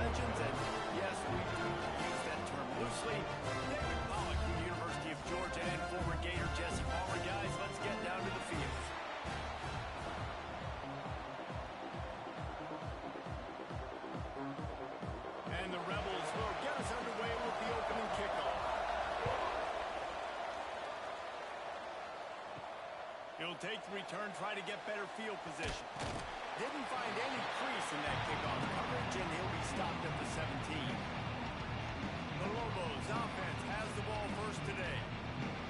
legends, and yes, we do use that term loosely. David Pollock from the University of Georgia and former Gator Jesse Palmer. Guys, let's get down to the field. And the Rebels will get us underway with the opening kickoff. He'll take the return, try to get better field position. Didn't find any crease in that kickoff coverage, and he'll be stopped at the 17. The Lobos offense has the ball first today.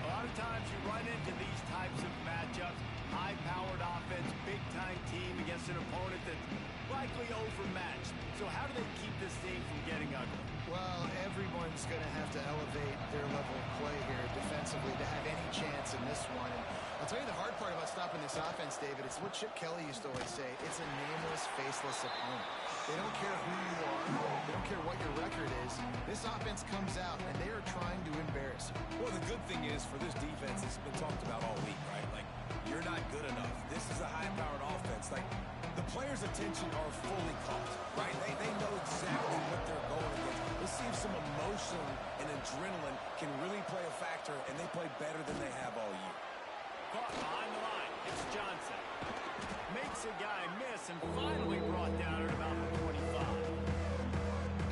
A lot of times you run into these types of matchups, high-powered offense, big-time team against an opponent that's likely overmatched. So how do they keep this thing from getting ugly? Well, everyone's going to have to elevate their level of play here defensively to have any chance in this one. And I'll tell you the hard part about stopping this offense, David, it's what Chip Kelly used to always say. It's a nameless, faceless opponent. They don't care who you are. They don't care what your record is. This offense comes out, and they are trying to embarrass you. Well, the good thing is for this defense, it's been talked about all week, right? Like, you're not good enough. This is a high-powered offense. Like, the players' attention are fully caught, right? They know exactly what they're going against. Let's see if some emotion and adrenaline can really play a factor, and they play better than they have all year. Caught behind the line. It's Johnson. Makes a guy miss and finally brought down at about the 25.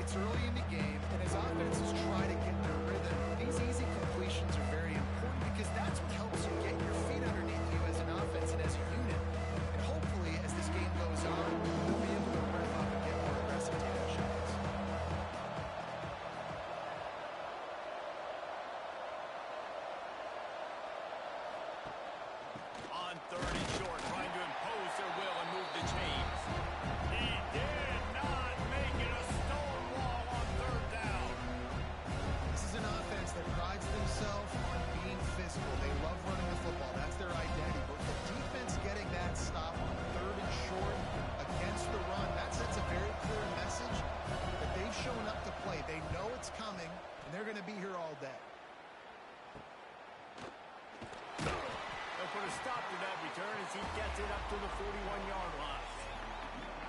It's early in the game, and as offenses try to get their rhythm, these easy completions are very important because that's what helps you get your feet underneath you as an offense and as a unit. And hopefully, as this game goes on, we'll be able to rev up and get more aggressive takeout shots. On 30 short, trying to impose their will and move the chains. He did not make it a stone wall on third down. This is an offense that prides themselves on being physical. They love running the football. That's their identity. But the defense getting that stop on third and short against the run, that sets a very clear message that they've shown up to play. They know it's coming, and they're going to be here all day. They'll put a stop to that return as he gets it up to the 41-yard line.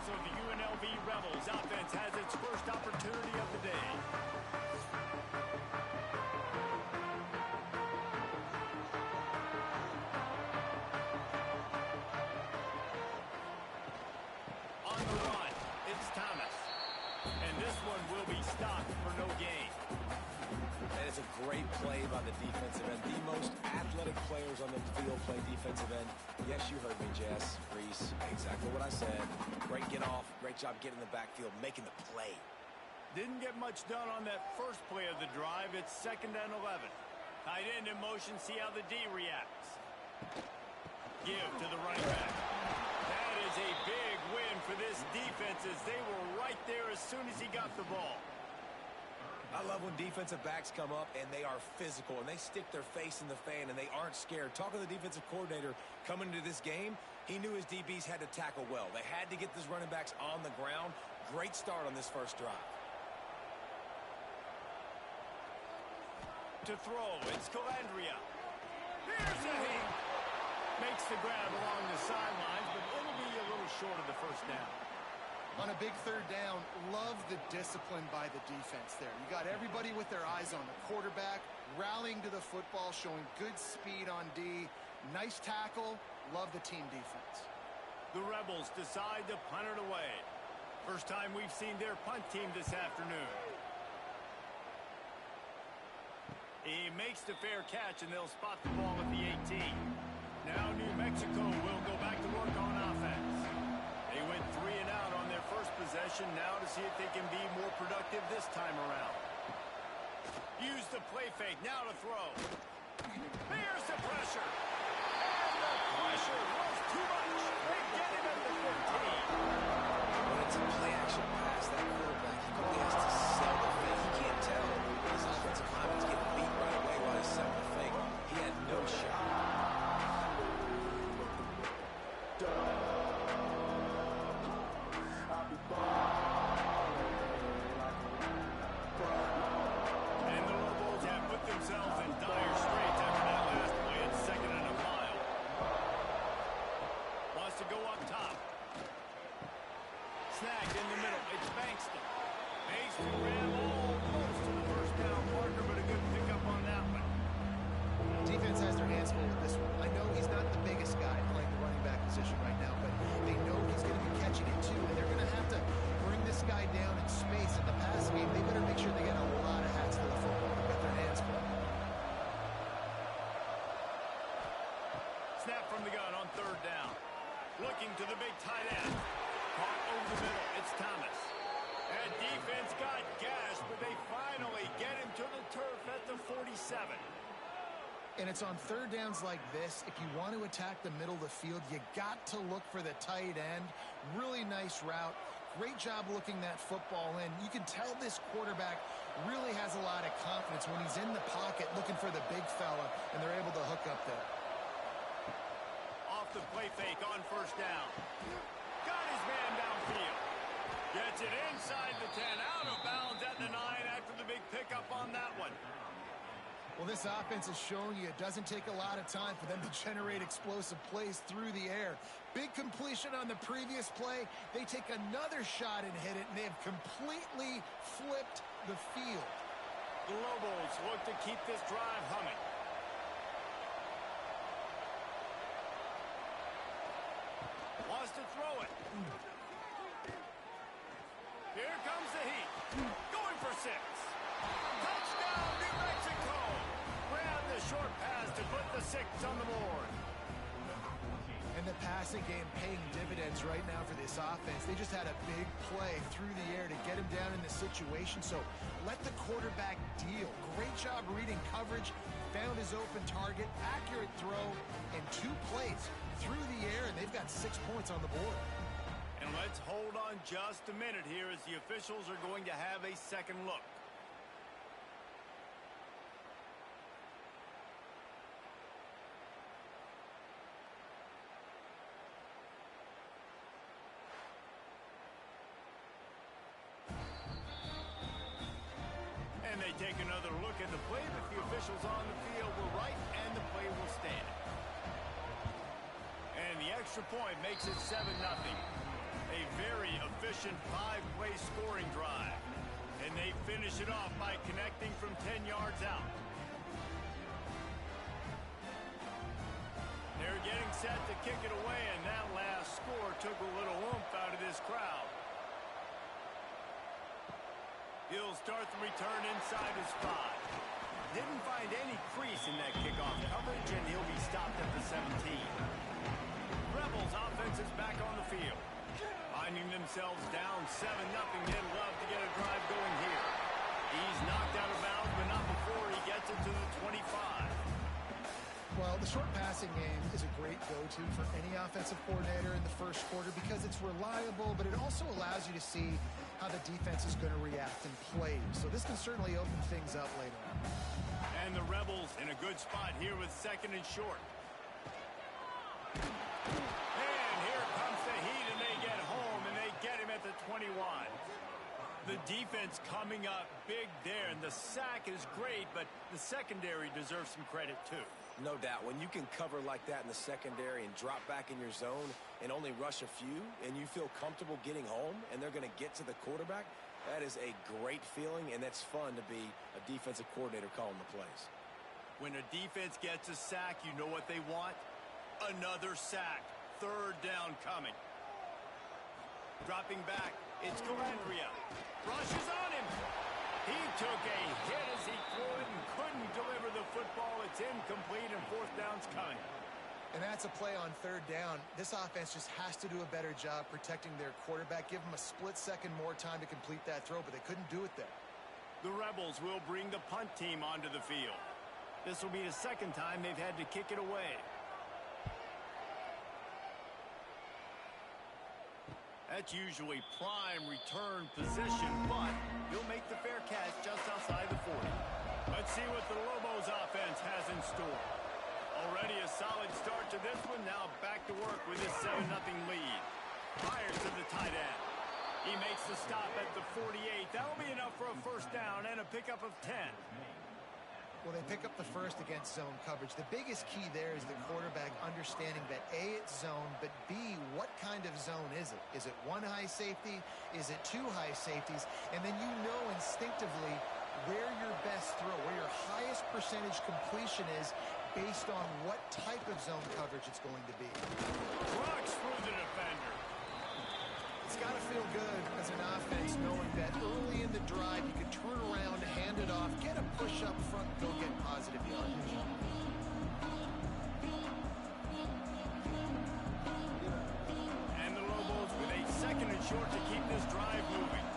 So the UNLV Rebels offense has its first opportunity of the day. On the run, it's Thomas. And this one will be stopped for no gain. And it's a great play by the defensive end. The most athletic players on the field play defensive end. Yes, you heard me, Jess, Reese. Exactly what I said. Great get off. Great job getting in the backfield, making the play. Didn't get much done on that first play of the drive. It's 2nd and 11. Tight end in motion. See how the D reacts. Give to the running back. That is a big win for this defense as they were right there as soon as he got the ball. I love when defensive backs come up and they are physical and they stick their face in the fan and they aren't scared. Talking to the defensive coordinator coming into this game, he knew his DBs had to tackle well. They had to get these running backs on the ground. Great start on this first drive. To throw, it's Calandria. Here's a hit. Makes the grab along the sidelines, but it'll be a little short of the first down. On a big third down, love the discipline by the defense there. You got everybody with their eyes on the quarterback, rallying to the football, showing good speed on D. Nice tackle. Love the team defense. The Rebels decide to punt it away. First time we've seen their punt team this afternoon. He makes the fair catch, and they'll spot the ball at the 18. Now New Mexico will go back to work on offense. They went 3 and out on their first possession. Now to see if they can be more productive this time around. Use the play fake. Now to throw. Here's the pressure. And the pressure was too much. They get him at the 15. When it's a play-action pass, that quarterback, he really has to sell the fake. He can't tell. His offensive lineman's getting beat right away while he's selling the fake. He had no shot. And the Lobos have put themselves in dire straits after that last play at 2nd and a mile. Wants to go up top. Snagged in the middle. It's Bankston. Makes the grab almost to the first down, Parker, but a good pickup on that one. Defense has their hands full with this one. I know he's not the biggest guy playing the running back position right now, but they know he's going to be catching it too, and they're going to have to bring this guy down in space. In the pass game, they better make sure they get a lot of hats to the football to get their hands full. Snap from the gun on third down. Looking to the big tight end. Caught over the middle. It's Thomas. And defense got gashed, but they finally get him to the turf at the 47. And it's on third downs like this. If you want to attack the middle of the field, you got to look for the tight end. Really nice route. Great job looking that football in. You can tell this quarterback really has a lot of confidence when he's in the pocket looking for the big fella, and they're able to hook up there. Off the play fake on first down. Got his man downfield. Gets it inside the 10, out of bounds at the 9 after the big pickup on that one. Well, this offense is showing you it doesn't take a lot of time for them to generate explosive plays through the air. Big completion on the previous play. They take another shot and hit it, and they have completely flipped the field. The Lobos look to keep this drive humming. Wants to throw it. Here comes the heat. Going for 6. Touchdown, New Mexico. Grab the short pass to put the 6 on the board. And the passing game paying dividends right now for this offense. They just had a big play through the air to get him down in the situation. So let the quarterback deal. Great job reading coverage. Found his open target. Accurate throw. And 2 plays through the air. And they've got 6 points on the board. And let's hold on just a minute here as the officials are going to have a second look. And they take another look at the play, but the officials on the field were right, and the play will stand. And the extra point makes it 7-0. A very efficient 5-play scoring drive. And they finish it off by connecting from 10 yards out. They're getting set to kick it away, and that last score took a little oomph out of this crowd. He'll start the return inside his 5. Didn't find any crease in that kickoff coverage, and he'll be stopped at the 17. Rebels offense is back on the field. Finding themselves down 7-0, they'd love to get a drive going here. He's knocked out of bounds, but not before he gets it to the 25. Well, the short passing game is a great go-to for any offensive coordinator in the first quarter because it's reliable, but it also allows you to see how the defense is going to react in plays. So this can certainly open things up later on. And the Rebels in a good spot here with 2nd and short. And here comes the heat, and they get home, and they get him at the 21. The defense coming up big there, and the sack is great, but the secondary deserves some credit too. No doubt. When you can cover like that in the secondary and drop back in your zone and only rush a few, and you feel comfortable getting home, and they're going to get to the quarterback, that is a great feeling, and that's fun to be a defensive coordinator calling the plays. When a defense gets a sack, you know what they want? Another sack. 3rd down coming. Dropping back. It's Galandria. Rushes on him. He took a hit as he threw it and couldn't deliver the football. It's incomplete, and 4th down's coming. And that's a play on 3rd down. This offense just has to do a better job protecting their quarterback. Give them a split second more time to complete that throw, but they couldn't do it there. The Rebels will bring the punt team onto the field. This will be the 2nd time they've had to kick it away. That's usually prime return position, but he'll make the fair catch just outside the 40. Let's see what the Lobos offense has in store. Already a solid start to this one. Now back to work with his 7-0 lead. Fires to the tight end. He makes the stop at the 48. That'll be enough for a 1st down and a pickup of 10. Well, they pick up the first against zone coverage. The biggest key there is the quarterback understanding that A, it's zone, but B, what kind of zone is it? Is it one high safety? Is it two high safeties? And then you know instinctively where your best throw, where your highest percentage completion is based on what type of zone coverage it's going to be. Rocks through the defender. It's got to feel good as an offense knowing that early in the drive you can turn around, hand it off, get a push up front, go get positive yardage. And the Lobos with a second and short to keep this drive moving.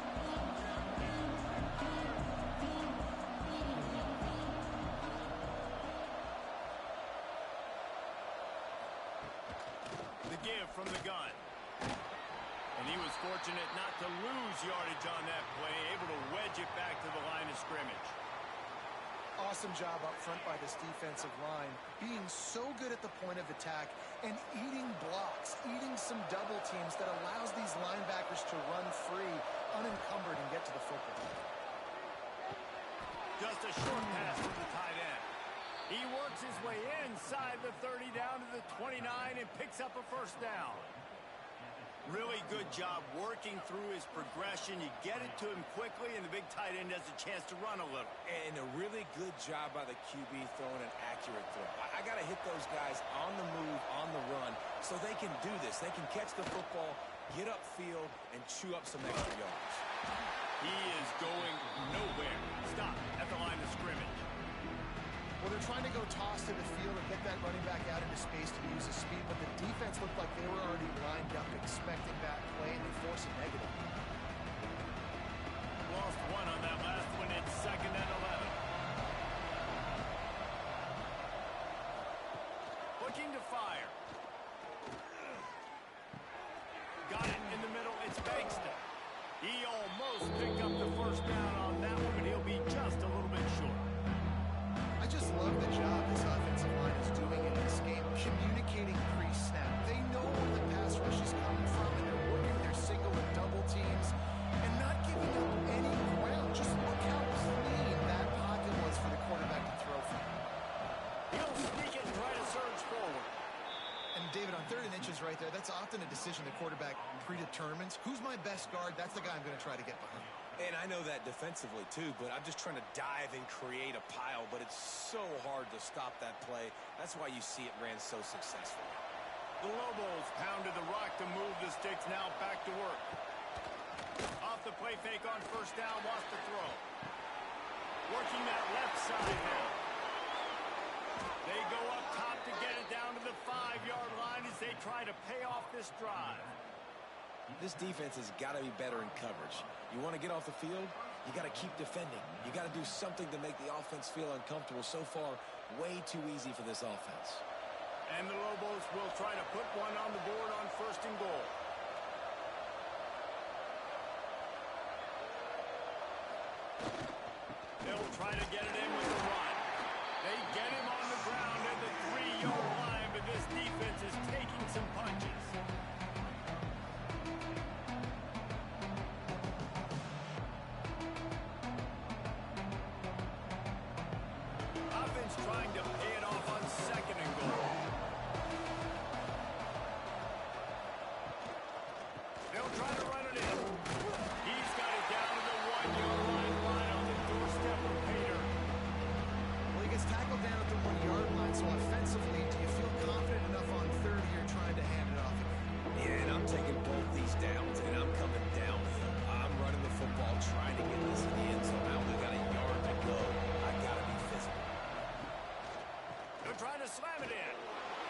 The give from the gun. And he was fortunate not to lose yardage on that play, able to wedge it back to the line of scrimmage. Awesome job up front by this defensive line, being so good at the point of attack and eating blocks, eating some double teams that allows these linebackers to run free, unencumbered, and get to the football. Just a short pass to the tight end. He works his way inside the 30 down to the 29 and picks up a first down. Really good job working through his progression. You get it to him quickly, and the big tight end has a chance to run a little. And a really good job by the QB throwing an accurate throw. I got to hit those guys on the move, on the run, so they can do this. They can catch the football, get upfield, and chew up some extra yards. He is going nowhere. Stop at the line of scrimmage. Well, they're trying to go toss to the field and get that running back out into space to use his speed, but the defense looked like they were already lined up expecting that play, and they force a negative. Lost one on that last one. It's second and 11. Looking to fire. Got it in the middle. It's Bankston. He almost picked up the first down on that one, but he'll be just a little bit short. I just love the job this offensive line is doing in this game, communicating pre-snap. They know where the pass rush is coming from, and they're working their single and double teams and not giving up any ground. Just look how clean that pocket was for the quarterback to throw from. He'll sneak it and try to surge forward. And David, on 3rd and inches right there, that's often a decision the quarterback predetermines. Who's my best guard? That's the guy I'm going to try to get behind. And I know that defensively, too, but I'm just trying to dive and create a pile, but it's so hard to stop that play. That's why you see it ran so successfully. The Lobos pounded the rock to move the sticks, now back to work. Off the play fake on first down, wants to throw. Working that left side now. They go up top to get it down to the 5-yard line as they try to pay off this drive. This defense has got to be better in coverage. You want to get off the field, you got to keep defending. You got to do something to make the offense feel uncomfortable. So far, way too easy for this offense. And the Lobos will try to put one on the board on 1st and goal. They'll try to get it in with the run. They get him on the ground at the 3-yard line, but this defense is taking some punches. Offense trying to pay it off on 2nd and goal. They'll try to run it in. He's got it down to the 1-yard line, right on the doorstep of Pater. Well, he gets tackled down at the 1-yard line, so offensively, do you feel confident enough on 3rd here trying to hand it off again? Yeah, and I'm taking both these downs, and I'm coming downhill. I'm running the football, trying to get this in the end zone. I only got a yard to go. I got to be physical. They're trying to slam it in.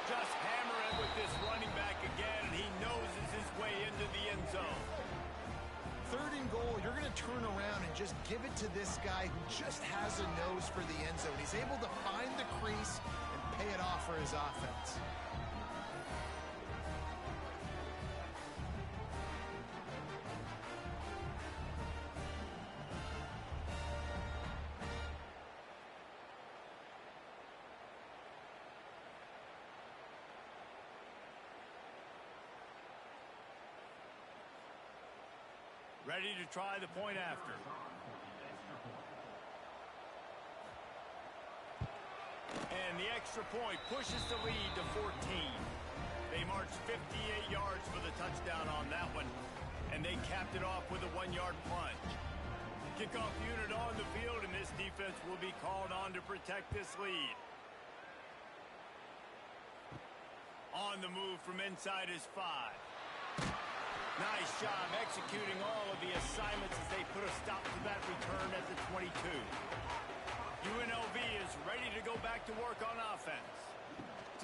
Just hammer it with this running back again, and he noses his way into the end zone. 3rd and goal, you're going to turn around and just give it to this guy who just has a nose for the end zone. He's able to find the crease and pay it off for his offense. Ready to try the point after. And the extra point pushes the lead to 14. They marched 58 yards for the touchdown on that one, and they capped it off with a 1-yard plunge. Kickoff unit on the field, and this defense will be called on to protect this lead. On the move from inside is 5. Nice job executing all of the assignments as they put a stop to that return at the 22. UNLV is ready to go back to work on offense.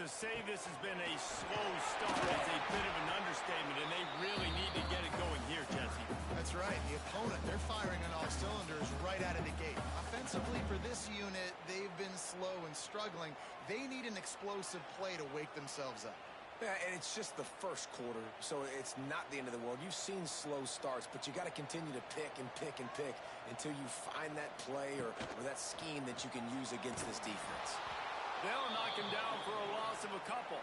To say this has been a slow start is a bit of an understatement, and they really need to get it going here, Jesse. That's right. The opponent, they're firing on all cylinders right out of the gate. Offensively, for this unit, they've been slow and struggling. They need an explosive play to wake themselves up. Yeah, and it's just the first quarter, so it's not the end of the world. You've seen slow starts, but you got to continue to pick and pick and pick until you find that play or that scheme that you can use against this defense. They'll knock him down for a loss of a couple.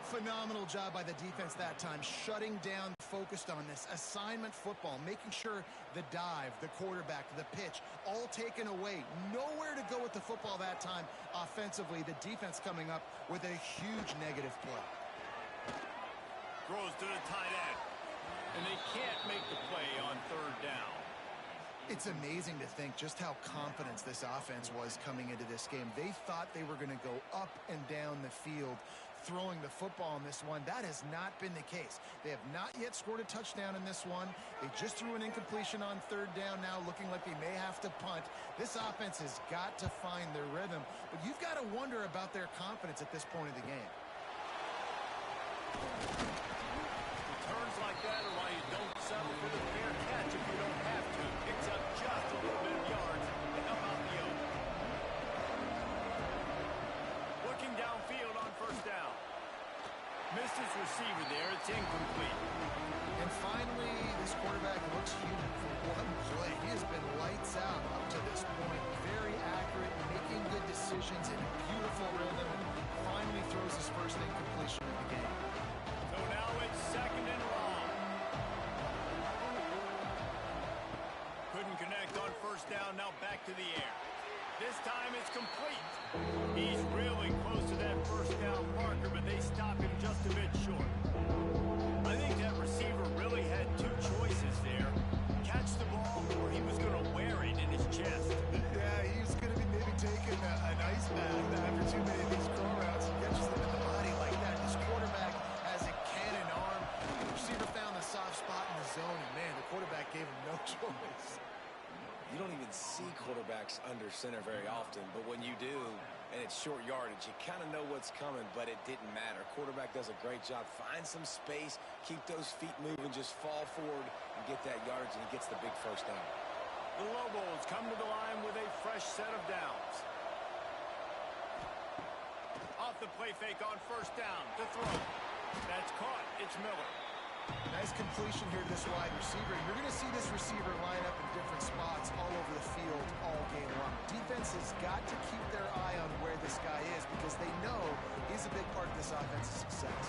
Phenomenal job by the defense that time, shutting down, focused on this assignment football, making sure the dive, the quarterback, the pitch, all taken away. Nowhere to go with the football that time. Offensively, the defense coming up with a huge negative play. Throws to the tight end, and they can't make the play on third down. It's amazing to think just how confident this offense was coming into this game. They thought they were going to go up and down the field throwing the football in this one. That has not been the case. They have not yet scored a touchdown in this one. They just threw an incompletion on third down now, looking like they may have to punt. This offense has got to find their rhythm, but you've got to wonder about their confidence at this point of the game. Returns like that are why you don't settle for the fair catch if you don't have to. Picks up just a little bit of yards to help out the yoke. Looking downfield on first down. Missed his receiver there. It's incomplete. And finally, this quarterback looks human for one play. He has been lights out up to this point. Very accurate, making good decisions in a beautiful rhythm. Finally throws his first incompletion of the game. So now it's second and long. Couldn't connect on first down. Now back to the air. This time it's complete. He's really close to that first down marker, but they stop him just a bit short. I think that receiver really had two choices there. Catch the ball, or he was going to wear it in his chest. Yeah, he's going to be maybe taking an ice bath after too many of these throw routes. He catches them in the body like that. This quarterback has a cannon arm. The receiver found the soft spot in the zone, and man, the quarterback gave him no choice. You don't even see quarterbacks under center very often, but when you do, and it's short yardage, you kind of know what's coming, but it didn't matter. Quarterback does a great job. Find some space, keep those feet moving, just fall forward and get that yardage, and he gets the big first down. The Lobos come to the line with a fresh set of downs. Off the play fake on first down to throw. That's caught. It's Miller. Nice completion here to this wide receiver. You're going to see this receiver line up in different spots all over the field all game long. Defense has got to keep their eye on where this guy is because they know he's a big part of this offense's success.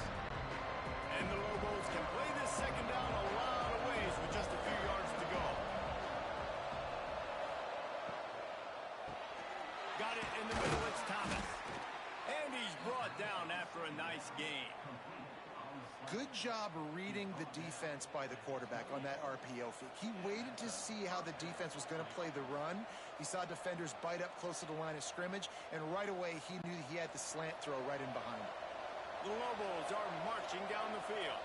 And the Lobos can play this second down a lot of ways with just a few yards to go. Got it in the middle. It's Thomas. And he's brought down after a nice game. Good job reading the defense by the quarterback on that RPO fake. He waited to see how the defense was going to play the run. He saw defenders bite up close to the line of scrimmage, and right away he knew he had the slant throw right in behind him. The Lobos are marching down the field.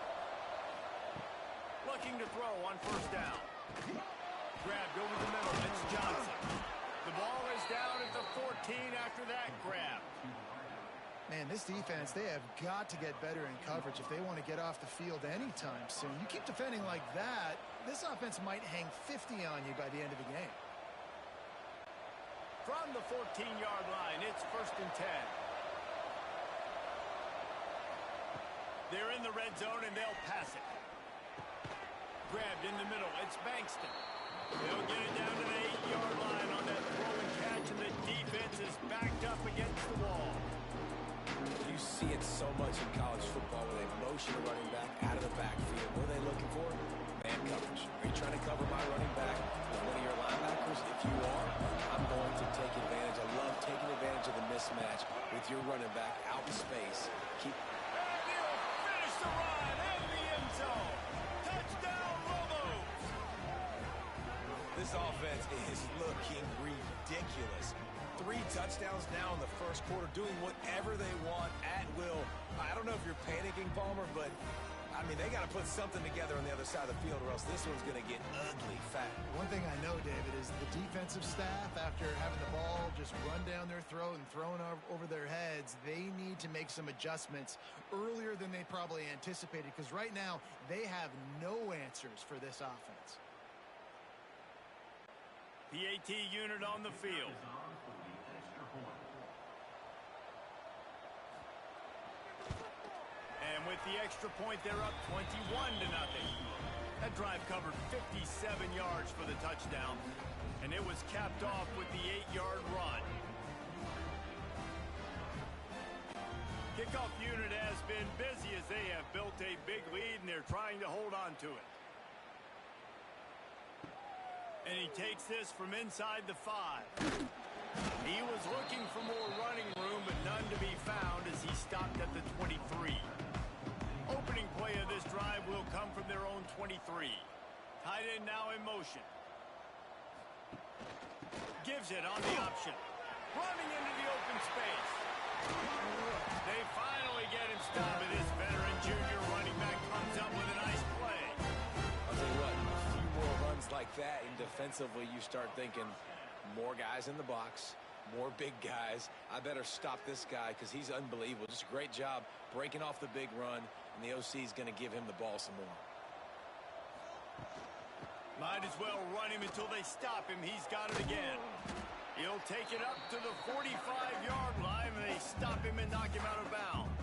Looking to throw on first down. Grabbed over the middle. It's Johnson. The ball is down at the 14 after that grab. Man, this defense, they have got to get better in coverage if they want to get off the field anytime soon. You keep defending like that, this offense might hang 50 on you by the end of the game. From the 14-yard line, it's first and 10. They're in the red zone, and they'll pass it. Grabbed in the middle. It's Bankston. They'll get it down to the 8-yard line on that throw and catch, and the defense is backed up against the wall. You see it so much in college football where they motion a running back out of the backfield. What are they looking for? Man coverage. Are you trying to cover my running back with one of your linebackers? If you are, I'm going to take advantage. I love taking advantage of the mismatch This offense is looking ridiculous. 3 touchdowns now in the first quarter, doing whatever they want at will. I don't know if you're panicking, Palmer, but, I mean, they got to put something together on the other side of the field or else this one's going to get ugly fast. One thing I know, David, is the defensive staff, after having the ball just run down their throat and thrown over their heads, they need to make some adjustments earlier than they probably anticipated, because right now they have no answers for this offense. PAT unit on the field. And with the extra point, they're up 21-0. That drive covered 57 yards for the touchdown, and it was capped off with the 8-yard run. Kickoff unit has been busy as they have built a big lead, and they're trying to hold on to it. And he takes this from inside the 5. He was looking for more running room, but none to be found as he stopped at the 23. Opening play of this drive will come from their own 23. Tight end now in motion. Gives it on the option. Running into the open space. They finally get him stopped, and this veteran junior running back comes up with a nice play. I'll tell you what, a few more runs like that, and defensively you start thinking more guys in the box, more big guys. I better stop this guy because he's unbelievable. Just a great job breaking off the big run, and the OC is going to give him the ball some more. Might as well run him until they stop him. He's got it again. He'll take it up to the 45-yard line, and they stop him and knock him out of bounds.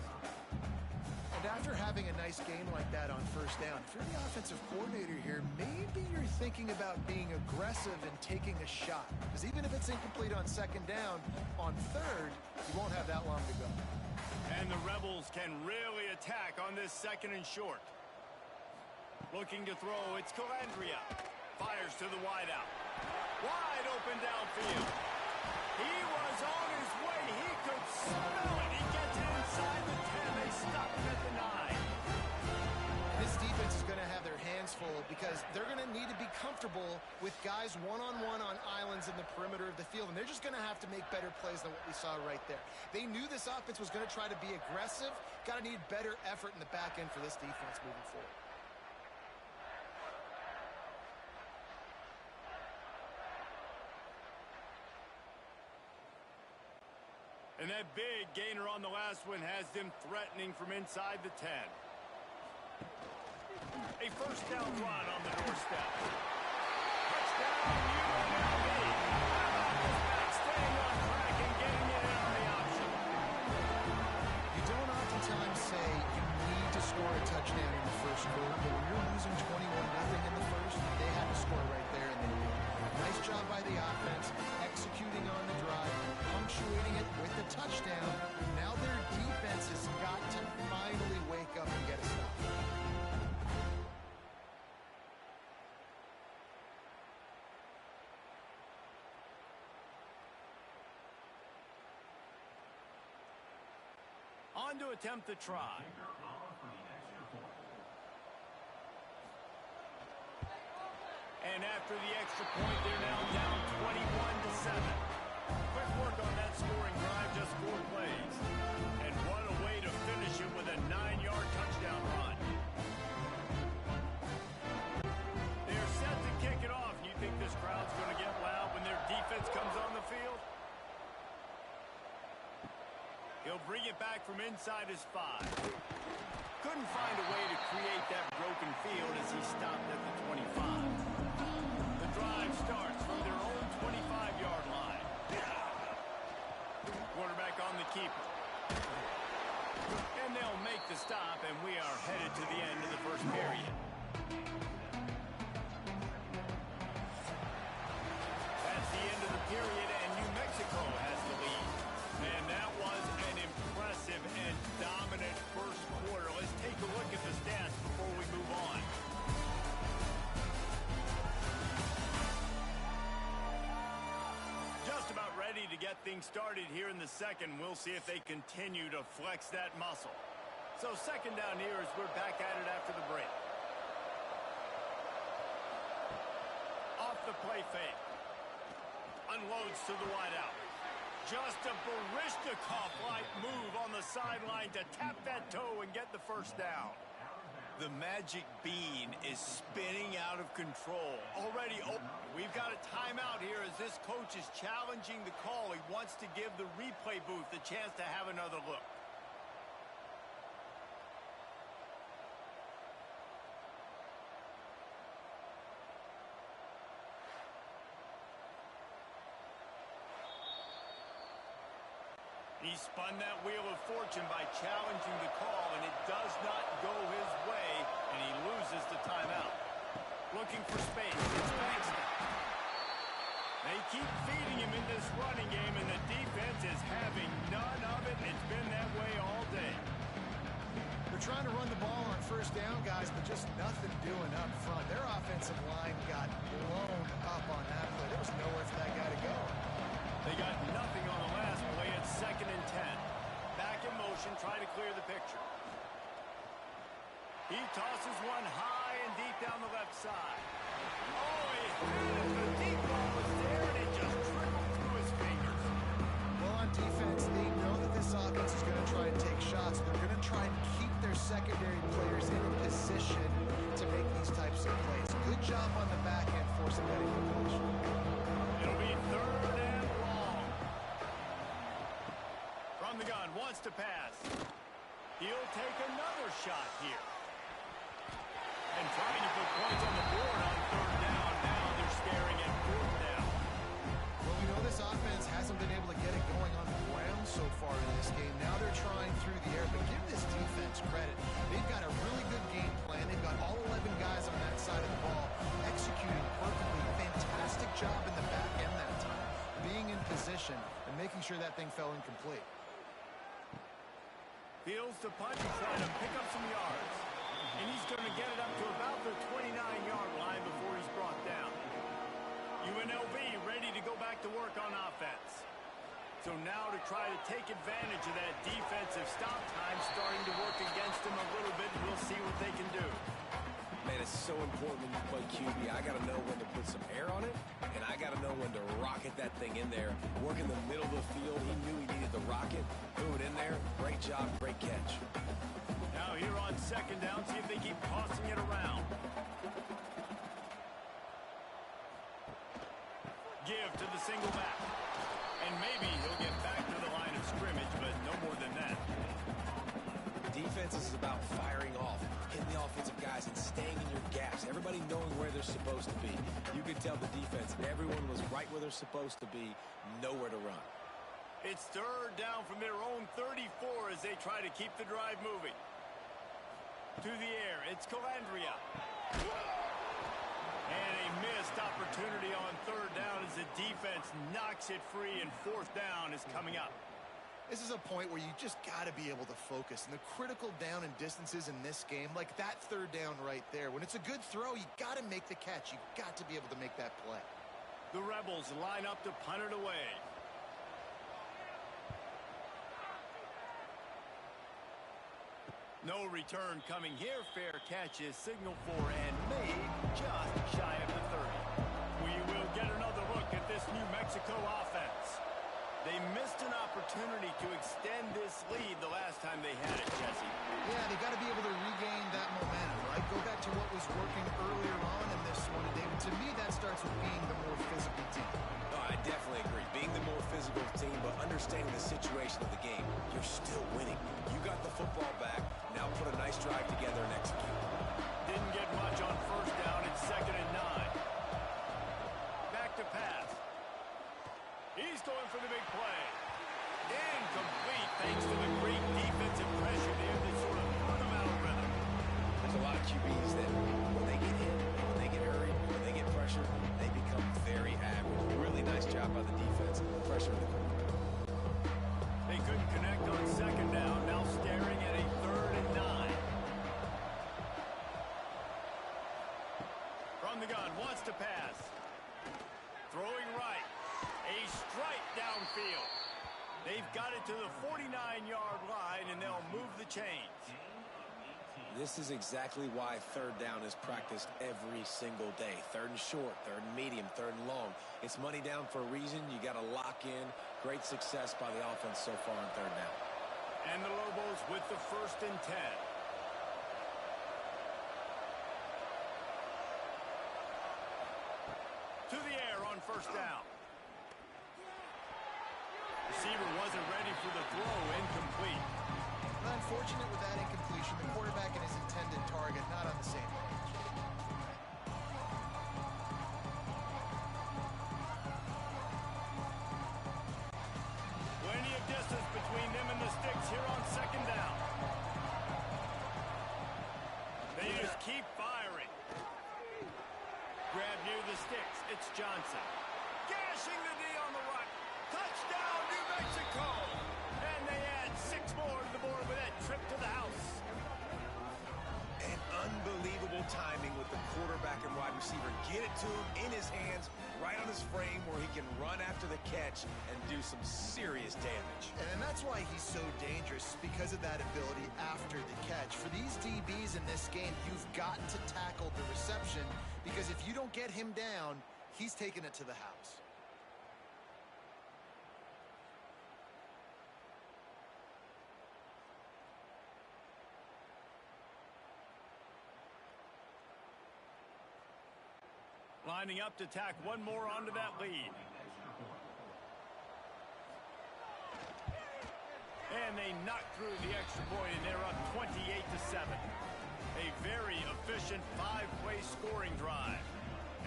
And after having a nice game like that on first down, if you're the offensive coordinator here, maybe you're thinking about being aggressive and taking a shot. Because even if it's incomplete on second down, on third, you won't have that long to go. And the Rebels can really attack on this second and short. Looking to throw, it's Calandria. Fires to the wideout. Wide open downfield. He was on his way. He could smell it. He gets it inside the 10. They stop him at the 9. This defense is going to have their hands full because they're going to need to be comfortable with guys one-on-one on islands in the perimeter of the field, and they're just going to have to make better plays than what we saw right there. They knew this offense was going to try to be aggressive. Got to need better effort in the back end for this defense moving forward. And that big gainer on the last one has them threatening from inside the 10. A first down run on the doorstep. Touchdown, UNLV. Staying on track and getting it in on the option. You don't oftentimes say you need to score a touchdown in the first quarter, but when you're losing 21-0 in the first, they had to score right there, and they did. Nice job by the offense, executing on the drive, punctuating it with the touchdown. Now their defense has got to finally wake up and get a stop. On to attempt the try. And after the extra point, they're now down 21-7. Quick work on that scoring drive, just 4 plays. And what a way to finish it with a 9-yard touchdown run. They're set to kick it off. You think this crowd's going to get loud when their defense comes on the field? He'll bring it back from inside his 5. Couldn't find a way to create that broken field as he stopped at the 25. The drive starts from their own 25-yard line. Quarterback on the keeper. And they'll make the stop, and we are headed to the end of the first period. That's the end of the period, and New Mexico has the lead. And that was an impressive and dominant first quarter. Let's take a look at the stats before we move on. Just about ready to get things started here in the second. We'll see if they continue to flex that muscle. So second down here as we're back at it after the break. Off the play fake. Unloads to the wideout. Just a Baryshnikov-like move on the sideline to tap that toe and get the first down. The magic bean is spinning out of control. Already, we've got a timeout here as this coach is challenging the call. He wants to give the replay booth a chance to have another look. He spun that wheel of fortune by challenging the call, and it does not go his way, and he loses the timeout. Looking for space. It's Bankston. They keep feeding him in this running game, and the defense is having none of it. It's been that way all day. They're trying to run the ball on first down, guys, but just nothing doing up front. Their offensive line got blown up on that play. There was nowhere for that guy to go. They got nothing on the last play at 2nd and 10. Back in motion, trying to clear the picture. He tosses one high and deep down the left side. Oh, he had it. The deep ball was there, and it just trickled through his fingers. Well, on defense, they know that this offense is going to try and take shots. They're going to try and keep their secondary players in a position to make these types of plays. Good job on the back end forcing that incompletion. It'll be 3rd and long. From the gun, wants to pass. He'll take another shot here. And trying to put points on the board on 3rd down. Now they're staring at 4th down. Well, we know this offense hasn't been able to get it going on the ground so far in this game. Now they're trying through the air, but give this defense credit. They've got a really good game plan. They've got all 11 guys on that side of the ball executing perfectly. Fantastic job in the back end that time, being in position and making sure that thing fell incomplete. Fields the punt and trying to pick up some yards. And he's going to get it up to about the 29-yard line before he's brought down. UNLV ready to go back to work on offense. So now to try to take advantage of that defensive stop time starting to work against them a little bit, and we'll see what they can do. Man, it's so important when you play QB. I got to know when to put some air on it, and I got to know when to rocket that thing in there. Work in the middle of the field. He knew he needed the rocket. Threw it in there. Great job, great catch. Now here on 2nd down, see if they keep tossing it around. Give to the single back. And maybe he'll get back to the line of scrimmage, but no more than that. Defense is about firing off, hitting the offensive guys, and staying in your gaps. Everybody knowing where they're supposed to be. You could tell the defense, everyone was right where they're supposed to be, nowhere to run. It's 3rd down from their own 34 as they try to keep the drive moving. To the air, it's Calandria. And a missed opportunity on 3rd down as the defense knocks it free, and 4th down is coming up. This is a point where you just got to be able to focus. And the critical down and distances in this game, like that 3rd down right there, when it's a good throw, you got to make the catch. You got to be able to make that play. The Rebels line up to punt it away. No return coming here. Fair catch is signaled for and made just shy of the 30. We will get another look at this New Mexico offense. They missed an opportunity to extend this lead the last time they had it, Jesse. Yeah, they got to be able to regain that momentum, right? Go back to what was working earlier on in this one. And David, to me, that starts with being the more physical team. No, I definitely agree. Being the more physical team, but understanding the situation of the game. You're still winning. You got the football back. Now put a nice drive together and execute. Didn't get much on 1st down. It's 2nd and 9. Back to pass. He's going for the big play. Incomplete thanks to the great defensive pressure there that sort of put him out of rhythm. There's a lot of QBs that when they get hit, when they get hurried, when they get pressured, they become very average. Really nice job by the defense. Pressure in the corner. They couldn't connect on 2nd down. Now staring at a 3rd and 9. From the gun, wants to pass. Throwing right. A strike downfield. They've got it to the 49-yard line, and they'll move the chains. This is exactly why third down is practiced every single day. Third and short, third and medium, third and long. It's money down for a reason. You got to lock in. Great success by the offense so far on third down. And the Lobos with the 1st and 10. To the air on 1st down. Receiver wasn't ready for the throw. Incomplete. Well, unfortunate with that incompletion. The quarterback and his intended target not on the same page. Plenty of distance between them and the sticks here on 2nd down. They just keep firing. Grab near the sticks. It's Johnson. Gashing the D on the right. Touchdown, New Mexico. And they add 6 more to the board with that trip to the house. And unbelievable timing with the quarterback and wide receiver. Get it to him in his hands, right on his frame where he can run after the catch and do some serious damage. And that's why he's so dangerous, because of that ability after the catch. For these DBs in this game, you've got to tackle the reception, because if you don't get him down, he's taking it to the house. Lining up to tack one more onto that lead. And they knock through the extra point, and they're up 28-7. A very efficient 5-play scoring drive.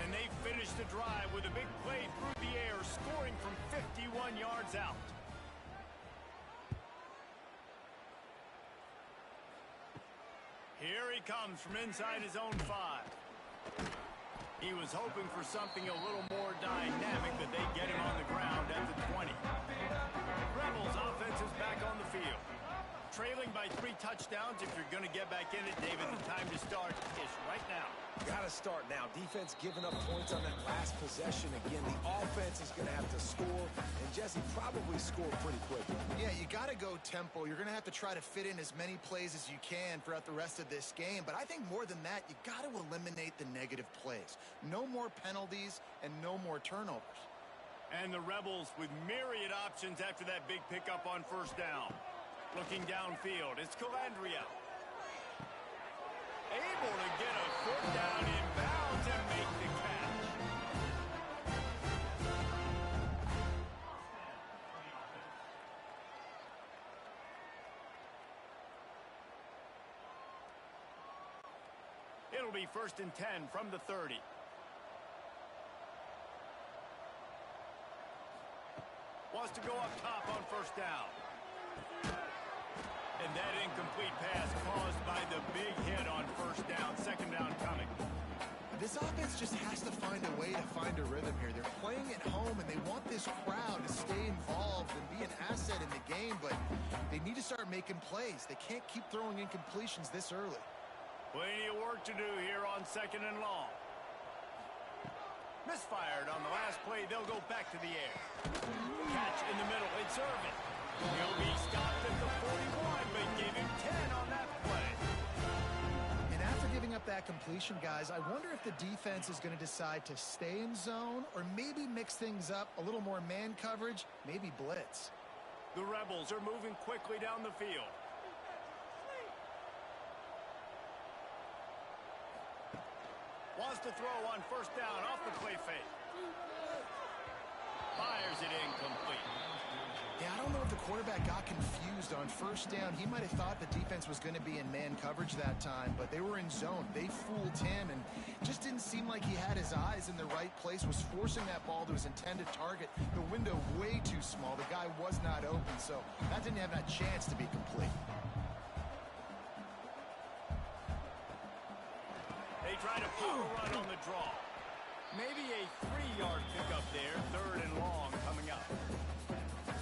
And they finish the drive with a big play through the air, scoring from 51 yards out. Here he comes from inside his own 5. He was hoping for something a little more dynamic, but they get him on the ground at the 20. Rebels offense is back on the field. Trailing by 3 touchdowns. If you're going to get back in it, David, the time to start is right now. Got to start now. Defense giving up points on that last possession. Again, the offense is going to have to score, and Jesse probably score pretty quick. Yeah, you got to go tempo. You're going to have to try to fit in as many plays as you can throughout the rest of this game. But I think more than that, you got to eliminate the negative plays. No more penalties and no more turnovers. And the Rebels with myriad options after that big pickup on 1st down. Looking downfield, it's Calandria. Able to get a foot down in bounds and make the catch. It'll be 1st and 10 from the 30. Wants to go up top on 1st down. And that incomplete pass caused by the big hit on 1st down. 2nd down coming. This offense just has to find a way to find a rhythm here. They're playing at home, and they want this crowd to stay involved and be an asset in the game, but they need to start making plays. They can't keep throwing incompletions this early. Plenty of work to do here on 2nd and long. Misfired on the last play. They'll go back to the air. Catch in the middle. It's Irvin. He'll be stopped at the 41, but give him 10 on that play. And after giving up that completion, guys, I wonder if the defense is going to decide to stay in zone or maybe mix things up, a little more man coverage, maybe blitz. The Rebels are moving quickly down the field. Wants to throw on 1st down off the play fake. Fires it incomplete. Yeah, I don't know if the quarterback got confused on 1st down. He might have thought the defense was going to be in man coverage that time, but they were in zone. They fooled him, and it just didn't seem like he had his eyes in the right place, was forcing that ball to his intended target. The window way too small. The guy was not open, so that didn't have that chance to be complete. They try to power run on the draw. Maybe a 3-yard pickup there. 3rd and long coming up.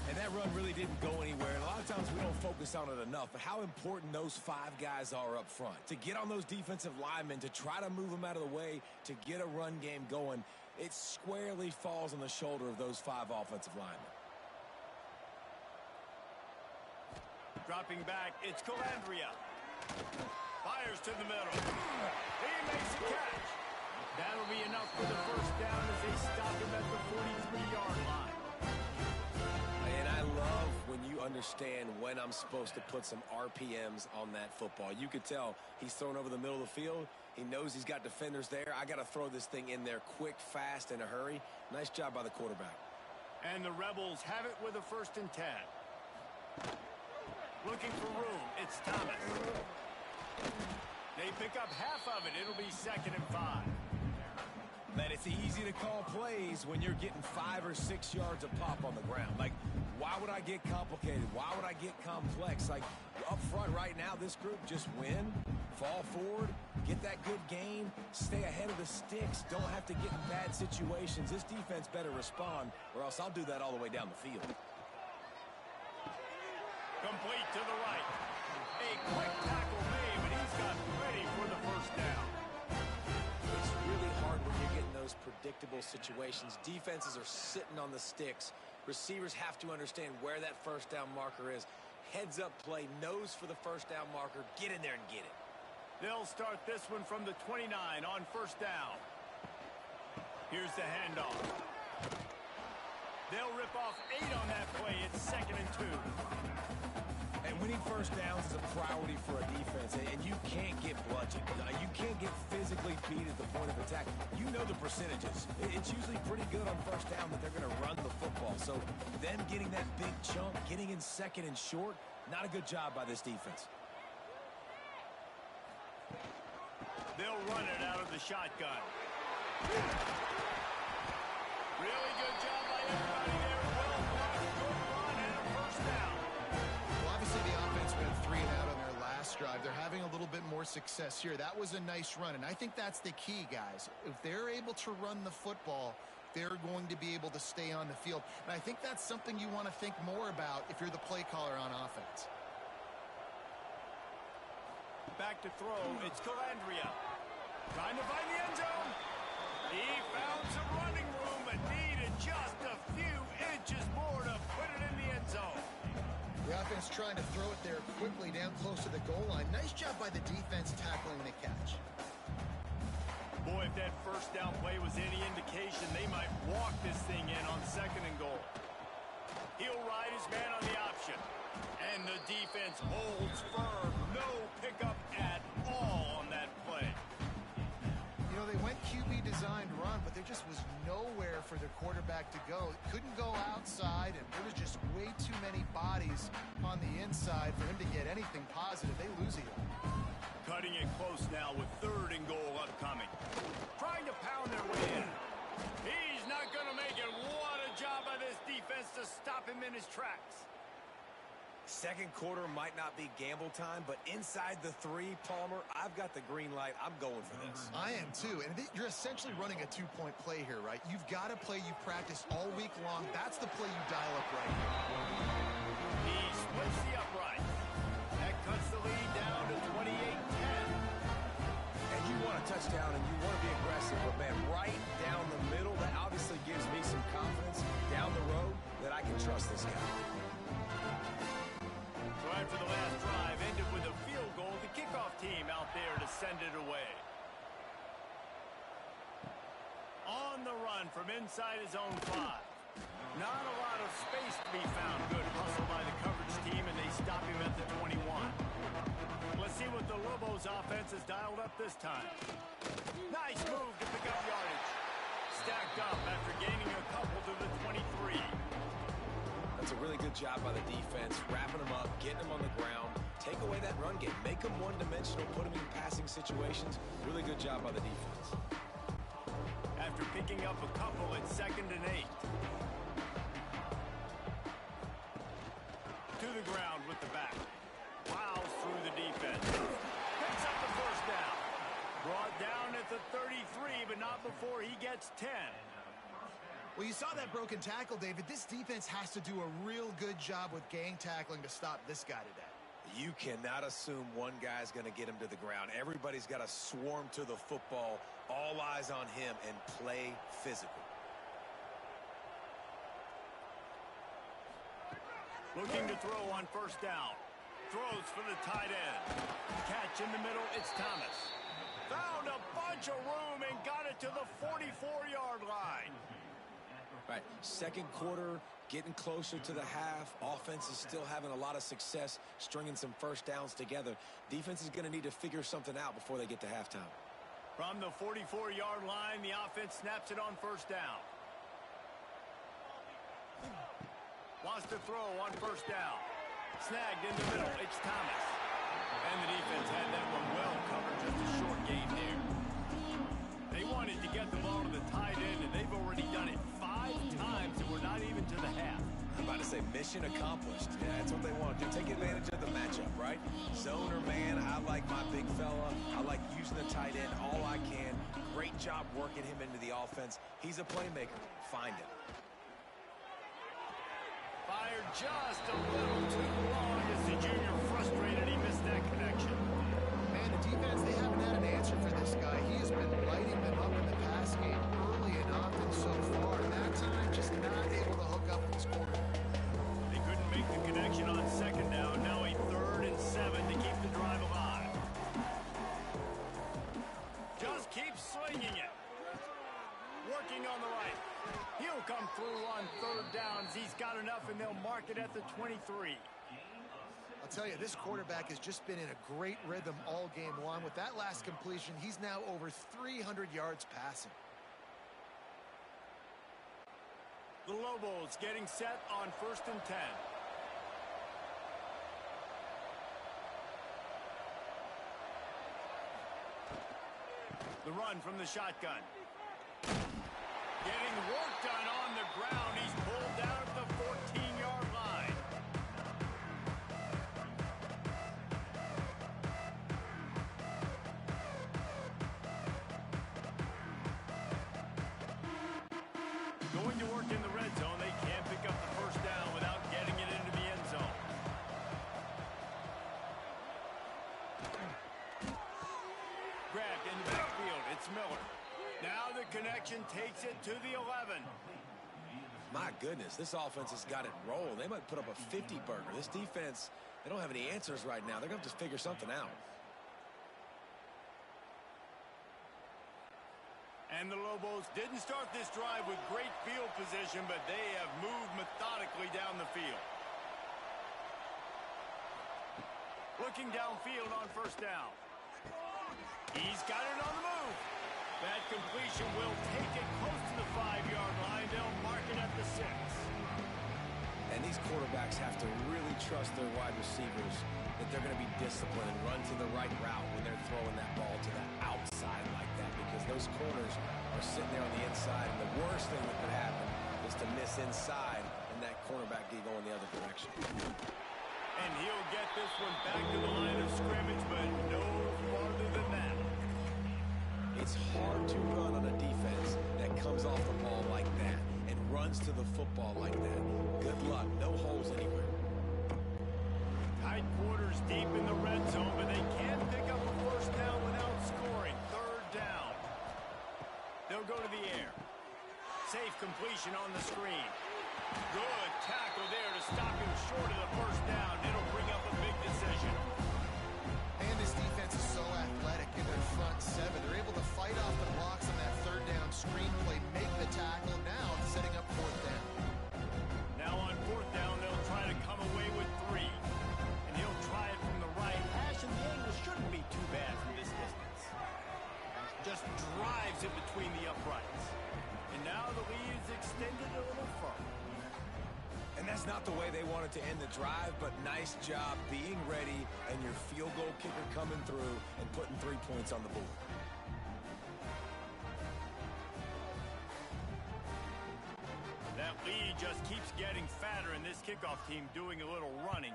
And that run really didn't go anywhere. And a lot of times we don't focus on it enough. But how important those 5 guys are up front. To get on those defensive linemen, to try to move them out of the way, to get a run game going, it squarely falls on the shoulder of those 5 offensive linemen. Dropping back, it's Calandria. Fires to the middle. He makes a catch. That'll be enough for the first down as they stop him at the 43-yard line. And I love when you understand when I'm supposed to put some RPMs on that football. You could tell he's thrown over the middle of the field. He knows he's got defenders there. I got to throw this thing in there quick, fast, in a hurry. Nice job by the quarterback. And the Rebels have it with a 1st and 10. Looking for room. It's Thomas. They pick up half of it. It'll be 2nd and 5. Man, it's easy to call plays when you're getting 5 or 6 yards of pop on the ground. Like, why would I get complicated? Why would I get complex? Like, up front right now, this group just win, fall forward, get that good gain, stay ahead of the sticks, don't have to get in bad situations. This defense better respond, or else I'll do that all the way down the field. Complete to the right. A quick tackle made, but he's got ready for the first down. It's really hard when you're getting those predictable situations. Defenses are sitting on the sticks. Receivers have to understand where that first down marker is. Heads up play, nose for the first down marker. Get in there and get it. They'll start this one from the 29 on 1st down. Here's the handoff. They'll rip off 8 on that play. It's 2nd and 2. And winning first downs is a priority for a defense, and you can't get bludgeoned. You can't get physically beat at the point of attack. You know the percentages. It's usually pretty good on first down that they're going to run the football. So them getting that big chunk, getting in 2nd and short, not a good job by this defense. They'll run it out of the shotgun. Really good job by everybody there. Well blocked, good run, and a first down. Well, obviously the offense went 3 and out on their last drive. They're having a little bit more success here. That was a nice run, and I think that's the key, guys. If they're able to run the football, they're going to be able to stay on the field. And I think that's something you want to think more about if you're the play caller on offense. Back to throw. It's Calandria. Trying to find the end zone. He found some running room, but needed just a few inches more to put it in the end zone. The offense trying to throw it there quickly down close to the goal line. Nice job by the defense tackling the catch. Boy, if that first down play was any indication, they might walk this thing in on 2nd and goal. He'll ride his man on the option. And the defense holds firm. No pickup at all on that play. You know, they went QB designed run, but there just was nowhere for their quarterback to go. Couldn't go outside, and there was just way too many bodies on the inside for him to get anything positive. They lose a yard. Cutting it close now with 3rd and goal upcoming. Trying to pound their way in. He's not going to make it. What a job by this defense to stop him in his tracks. Second quarter might not be gamble time, but inside the 3, Palmer, I've got the green light. I'm going for this. I am too, and you're essentially running a 2-point play here, right? You've got a play you practice all week long. That's the play you dial up right here. He splits the upright. That cuts the lead down to 28-10. And you want a touchdown and you want to be aggressive, but man, right down the middle, that obviously gives me some confidence down the road that I can trust this guy. So after the last drive ended with a field goal, the kickoff team out there to send it away. On the run from inside his own 5. Not a lot of space to be found. Good hustle by the coverage team, and they stop him at the 21. Let's see what the Lobos offense has dialed up this time. Nice move to pick up yardage. Stacked up after gaining a couple to the 23. That's a really good job by the defense, wrapping them up, getting them on the ground, take away that run game, make them one-dimensional, put them in passing situations. Really good job by the defense. After picking up a couple, it's 2nd and 8. To the ground with the back. Plows through the defense. Picks up the first down. Brought down at the 33, but not before he gets 10. Well, you saw that broken tackle, David. This defense has to do a real good job with gang tackling to stop this guy today. You cannot assume one guy's going to get him to the ground. Everybody's got to swarm to the football, all eyes on him, and play physical. Looking to throw on first down. throws for the tight end. Catch in the middle, it's Thomas. Found a bunch of room and got it to the 44-yard line. Right, second quarter, getting closer to the half. Offense is still having a lot of success stringing some first downs together. Defense is going to need to figure something out before they get to halftime. From the 44-yard line, the offense snaps it on first down. Wants to throw on first down. Snagged in the middle, it's Thomas. And the defense had that one well covered, just a short gain there. They wanted to get the ball to the tight end, and they've already done it 5 times, and we're not even to the half. I'm about to say mission accomplished. Yeah, that's what they want to do. Take advantage of the matchup, right? Zone or man, I like my big fella. I like using the tight end all I can. Great job working him into the offense. He's a playmaker. Find him. Fired just a little too long as the junior frustrated. He missed that connection. Man, the defense, they haven't had an answer for this guy. He has been lighting them up in the pass game early and often so far. And that time, just not able to hook up with his quarterback. They couldn't make the connection on second down. Now a 3rd and 7 to keep the drive alive. Just keep slinging it. Working on the right. He'll come through on 3rd downs. He's got enough, and they'll mark it at the 23. I'll tell you, this quarterback has just been in a great rhythm all game long. With that last completion, he's now over 300 yards passing. The Lobos getting set on 1st and 10. The run from the shotgun. Getting work done on the ground. He's pulled down at the 14-yard line. Going to work in the red zone. They can't pick up the first down without getting it into the end zone. Grabbed in the backfield. It's Miller. Now the connection takes it to the 11. My goodness, this offense has got it rolling. They might put up a 50-burger. This defense, they don't have any answers right now. They're going to have to figure something out. And the Lobos didn't start this drive with great field position, but they have moved methodically down the field. Looking downfield on first down. He's got it on the move. That completion will take it close to the 5-yard line. They'll mark it at the 6. And these quarterbacks have to really trust their wide receivers that they're going to be disciplined and run to the right route when they're throwing that ball to the outside like that, because those corners are sitting there on the inside, and the worst thing that could happen is to miss inside and that cornerback get going the other direction. And he'll get this one back to the line of scrimmage, but no farther than that. It's hard to run on a defense that comes off the ball like that and runs to the football like that. Good luck. No holes anywhere. Tight quarters deep in the red zone, but they can't pick up a first down without scoring. 3rd down. They'll go to the air. Safe completion on the screen. Good tackle there to stop him short of the first down. It'll bring up a big decision. And this defense is so athletic in their front 7. They're able to fight off the blocks on that 3rd down screenplay, make the tackle. Now setting up 4th down. Now on 4th down, they'll try to come away with 3. And he'll try it from the right hash, and the angle shouldn't be too bad from this distance. Just drives it between the uprights. And now the lead is extended a little further. And that's not the way they wanted to end the drive, but nice job being ready and your field goal kicker coming through and putting 3 points on the board. That lead just keeps getting fatter, and this kickoff team doing a little running.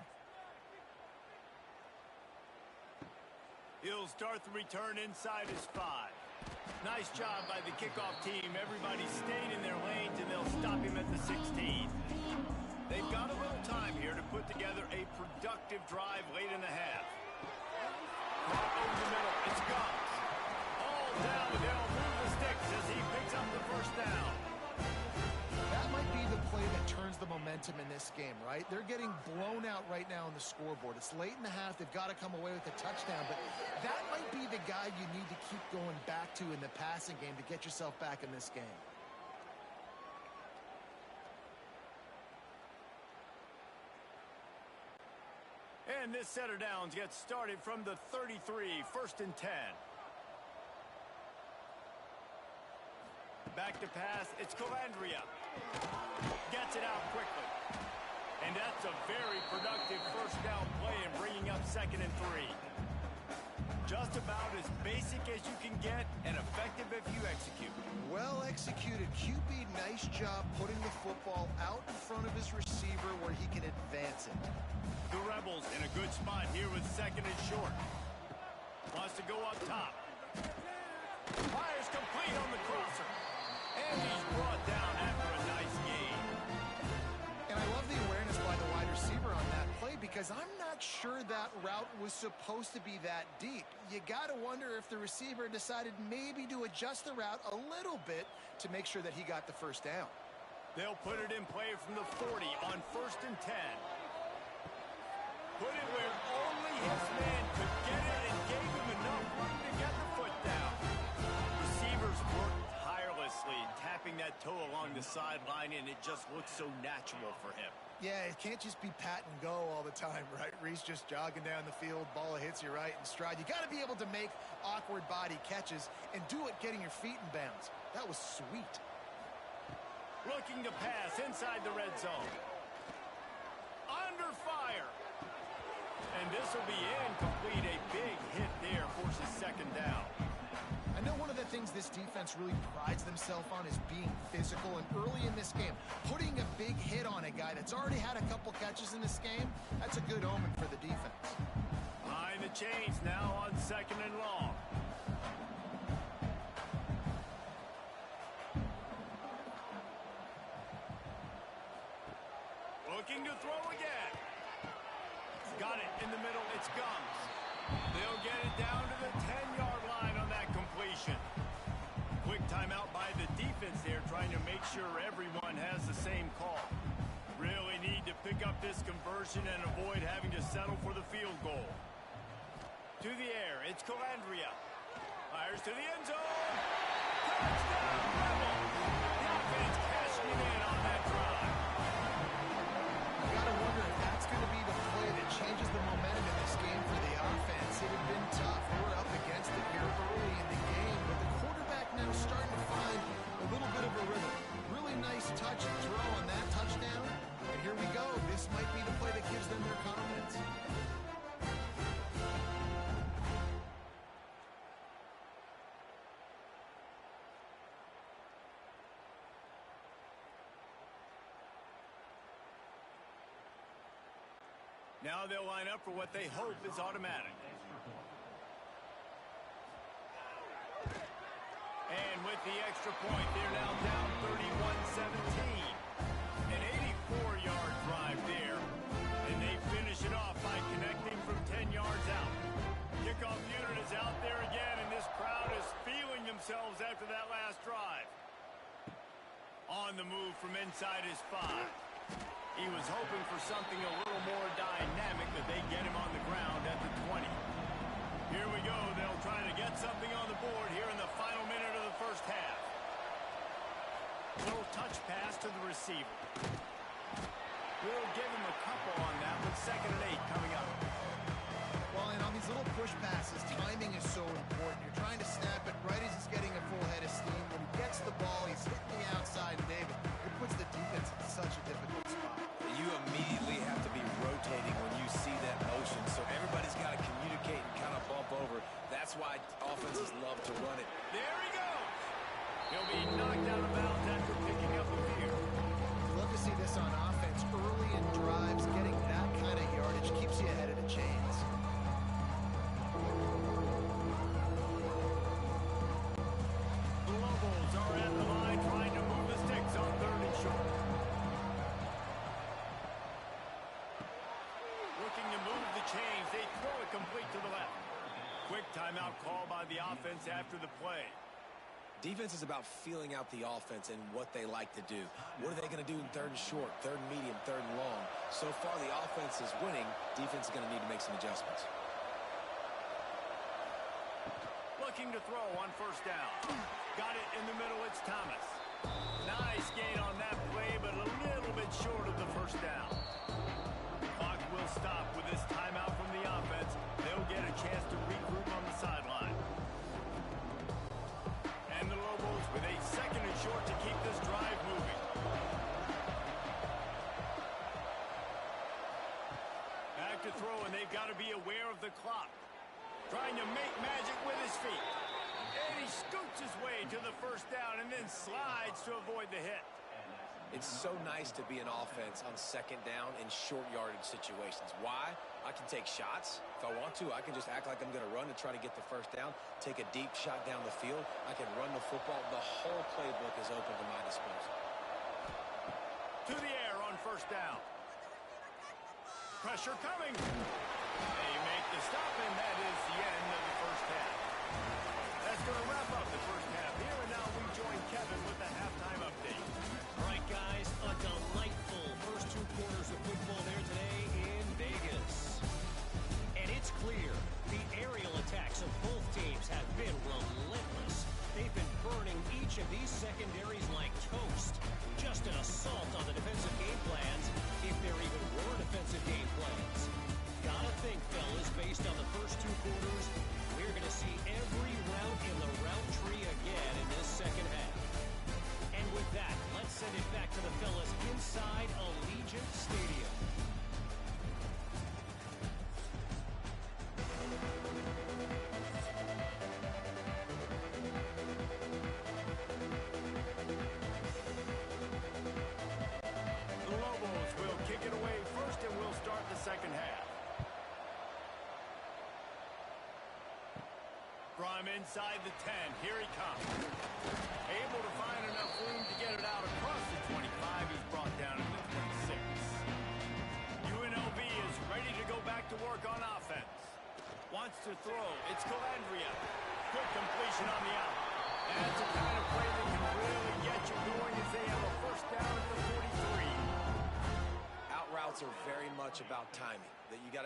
He'll start the return inside his 5. Nice job by the kickoff team. Everybody stayed in their lanes, and they'll stop him at the 16. They've got a little time here to put together a productive drive late in the half. Right over the middle, it's Goff. All down, and they'll move the sticks as he picks up the first down. That might be the play that turns the momentum momentum in this game, right? They're getting blown out right now on the scoreboard. It's late in the half. They've got to come away with a touchdown, but that might be the guy you need to keep going back to in the passing game to get yourself back in this game. And this set of downs gets started from the 33, 1st and 10. Back to pass, it's Calandria. Gets it out quickly. And that's a very productive first down play in bringing up 2nd and 3. Just about as basic as you can get and effective if you execute. Well executed. QB, nice job putting the football out in front of his receiver where he can advance it. The Rebels in a good spot here with 2nd and short. Wants to go up top. Fires complete on the crosser. And he's brought down after a nice gain. And I love the awareness by the wide receiver on that play because I'm not sure that route was supposed to be that deep. You got to wonder if the receiver decided maybe to adjust the route a little bit to make sure that he got the first down. They'll put it in play from the 40 on 1st and 10. Put it where only his man could get it and gave him enough room to get the foot down. Receivers worked tirelessly, tapping that toe along the sideline, and it just looks so natural for him. Yeah, it can't just be pat and go all the time, right? Reese just jogging down the field, ball hits you right in stride. You got to be able to make awkward body catches and do it getting your feet in bounds. That was sweet. Looking to pass inside the red zone. Under fire. And this will be incomplete. A big hit there forces 2nd down. I know one of the things this defense really prides themselves on is being physical, and early in this game, putting a big hit on a guy that's already had a couple catches in this game, that's a good omen for the defense. Behind the chains now on 2nd and long. Looking to throw again. Got it in the middle. It's Gums. They'll get it down to the 10-yard line on that completion. Quick timeout by the defense there, trying to make sure everyone has the same call. Really need to pick up this conversion and avoid having to settle for the field goal. To the air, it's Calandria. Fires to the end zone. Touchdown, Rebels! The offense cashing it in on that drive. You got to wonder if that's going to be the play that changes the momentum in this game for the offense. It had been tough. They were up against it here early in the game, but the quarterback now starting to find a little bit of a rhythm. Really nice touch and throw on that touchdown. And here we go. This might be the play that gives them their confidence. Now they'll line up for what they hope is automatic. And with the extra point, they're now down 31-17. An 84-yard drive there. And they finish it off by connecting from 10 yards out. Kickoff unit is out there again, and this crowd is feeling themselves after that last drive. On the move from inside his 5. He was hoping for something a little more dynamic, but they get him on the ground at the 20. Here we go. They'll try to get something on the board here in the final minute of the first half. Little touch pass to the receiver. We'll give him a couple on that with 2nd and 8 coming up. Well, and on these little push passes, timing is so important. You're trying to snap it right as he's getting a full head of steam. When he gets the ball, he's hitting the outside, and David, it puts the defense in such a difficult spot. You immediately have to be rotating when you see that motion, so everybody's got to communicate and kind of bump over. That's why offenses love to run it. There he goes. He'll be knocked out of bounds after picking up a few. Love to see this on offense. Early in drives, getting that kind of yardage keeps you ahead of the chains. The Lobos are at the line trying to move the sticks on 3rd and short. Looking to move the chains. They throw it complete to the left. Quick timeout call by the offense after the play. Defense is about feeling out the offense and what they like to do. What are they going to do in third and short, third and medium, third and long? So far, the offense is winning. Defense is going to need to make some adjustments. Looking to throw on first down. Got it in the middle. It's Thomas. Nice gain on that play, but a little bit short of the first down. Clock will stop with this timeout from the offense. They'll get a chance to regroup on the sideline. And the Lobos with a second and short to keep this drive moving. Back to throw, and they've got to be aware of the clock. Trying to make magic with his feet. And he scoots his way to the first down and then slides to avoid the hit. It's so nice to be an offense on second down in short yardage situations. Why? I can take shots. If I want to, I can just act like I'm going to run and try to get the first down, take a deep shot down the field. I can run the football. The whole playbook is open to my disposal. To the air on first down. Pressure coming. They make the stop, and that is the end of the first half. That's going to wrap up the first half here, and now we join Kevin with the halftime update. All right, guys, a delightful first 2 quarters of football there today in Vegas. And it's clear the aerial attacks of both teams have been relentless. They've been burning each of these secondaries like toast. Just an assault on the defensive game plans, if there even were defensive game plans. Gotta think, fellas, based on the first 2 quarters, we're going to see every route in the route tree again in this second half. And with that, let's send it back to the fellas inside Allegiant Stadium. The Lobos will kick it away first, and we'll start the second half. From inside the 10, here he comes. Able to find enough room to get it out across the 25. He's brought down at the 26. UNLV is ready to go back to work on offense. Wants to throw. It's Calandria. Good completion on the out. That's the kind of play that can really get you going as they have a first down at the 43. Out routes are very much about timing.